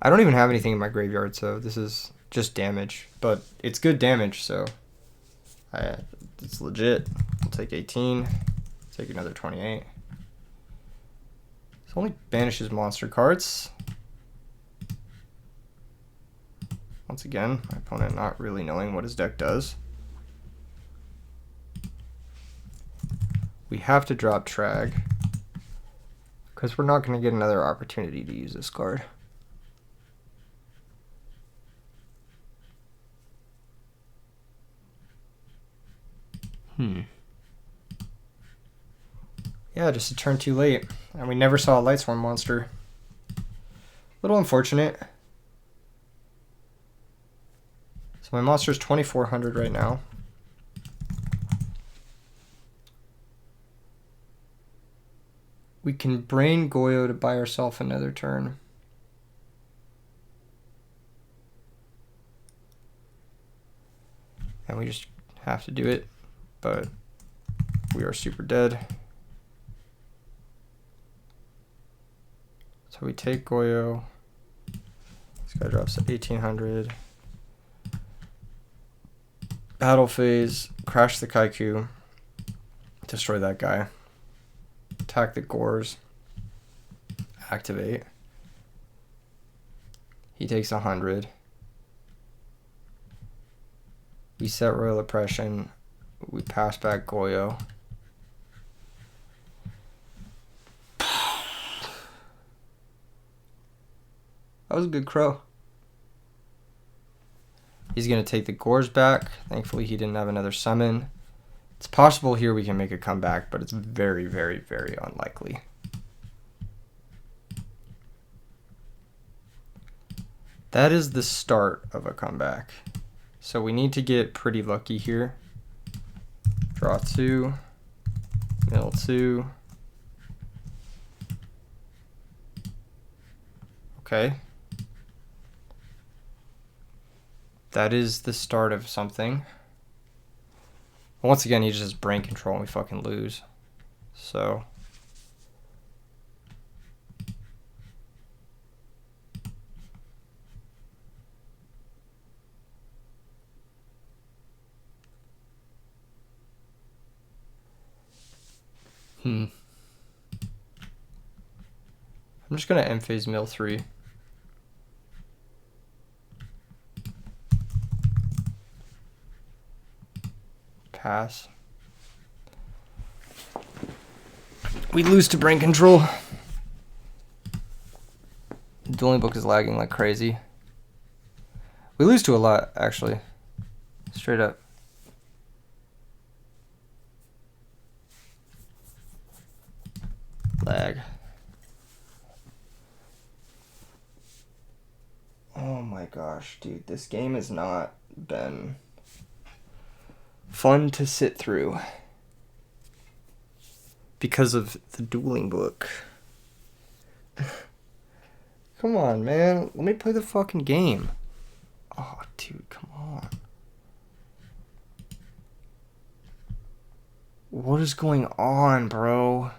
Speaker 1: I don't even have anything in my graveyard, so this is just damage. But it's good damage, so it's legit. I'll take 18. Take another 28. This only banishes monster cards. Once again, my opponent not really knowing what his deck does. We have to drop Trag, because we're not going to get another opportunity to use this card. Yeah, just a turn too late. And we never saw a Lightsworn monster. Little unfortunate. So my monster's 2,400 right now. We can brain Goyo to buy ourselves another turn. And we just have to do it. But we are super dead. So we take Goyo. This guy drops at 1,800. Battle phase, crash the Kaiku, destroy that guy. Attack the Gores. Activate. He takes 100. We set Royal Oppression. We pass back Goyo. That was a good Crow. He's going to take the Gores back. Thankfully, he didn't have another summon. It's possible here we can make a comeback, but it's very, very, very unlikely. That is the start of a comeback. So we need to get pretty lucky here. Draw 2, mill 2. Okay. That is the start of something. Once again, he just has brain control and we fucking lose. So. I'm just going to end phase mill 3. Pass. We lose to brain control. The dueling book is lagging like crazy. We lose to a lot, actually. Straight up. Lag. Oh my gosh, dude. This game has not been fun to sit through because of the dueling book. Come on, man. Let me play the fucking game. Oh, dude, come on. What is going on, bro?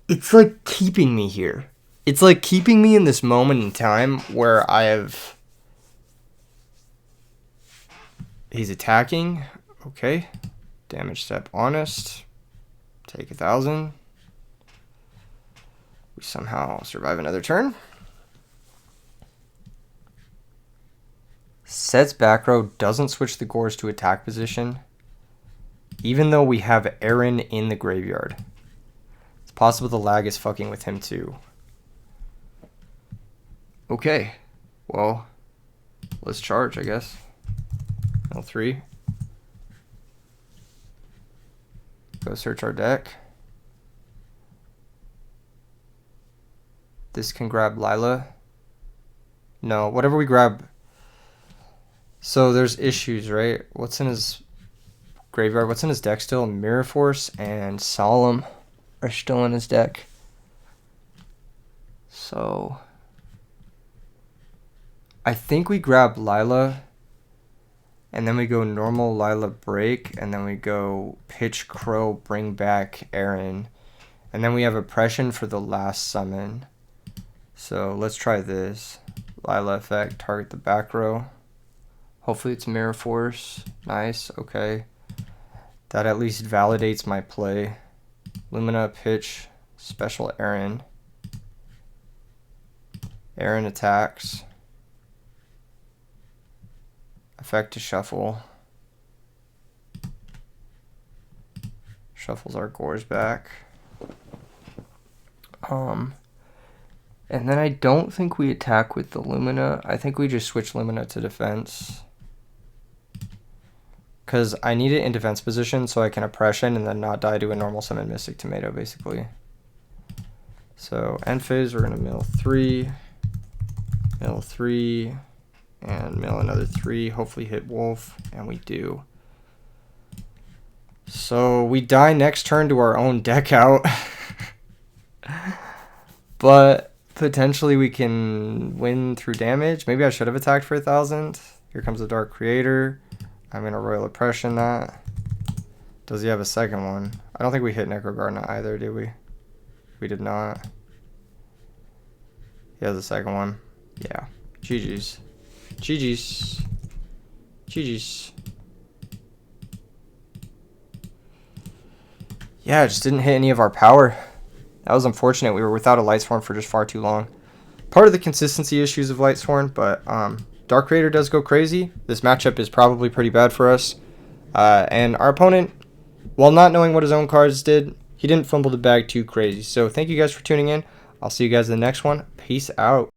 Speaker 1: It's like keeping me here. It's like keeping me in this moment in time where I have... He's attacking. Okay. Damage step honest. Take 1,000. We somehow survive another turn. Sets back row, doesn't switch the Gores to attack position, even though we have Aaron in the graveyard. It's possible the lag is fucking with him too. Okay. Well, let's charge, I guess. L3. Go search our deck. This can grab Lila. No, whatever we grab. So there's issues, right? What's in his graveyard? What's in his deck still? Mirror Force and Solemn are still in his deck. So I think we grab Lila. And then we go normal Lila break, and then we go pitch Crow, bring back Aaron. And then we have oppression for the last summon. So let's try this. Lila effect, target the back row. Hopefully it's Mirror Force. Nice, okay. That at least validates my play. Lumina, pitch, special Aaron. Aaron attacks. Effect to shuffle. Shuffles our Gores back. And then I don't think we attack with the Lumina. I think we just switch Lumina to defense. Because I need it in defense position so I can oppression and then not die to a normal summon Mystic Tomato, basically. So end phase, we're going to mill 3. Mill 3. And mill another 3, hopefully hit Wolf, and we do. So we die next turn to our own deck out. But potentially we can win through damage. Maybe I should have attacked for 1,000. Here comes the Dark Creator. I'm going to Royal Oppression that. Does he have a second one? I don't think we hit Necrogarden either, did we? We did not. He has a second one. Yeah. GG's. GG's. GG's. Yeah, it just didn't hit any of our power. That was unfortunate. We were without a Lightsworn for just far too long. Part of the consistency issues of Lightsworn, but Dark Creator does go crazy. This matchup is probably pretty bad for us. And our opponent, while not knowing what his own cards did, he didn't fumble the bag too crazy. So thank you guys for tuning in. I'll see you guys in the next one. Peace out.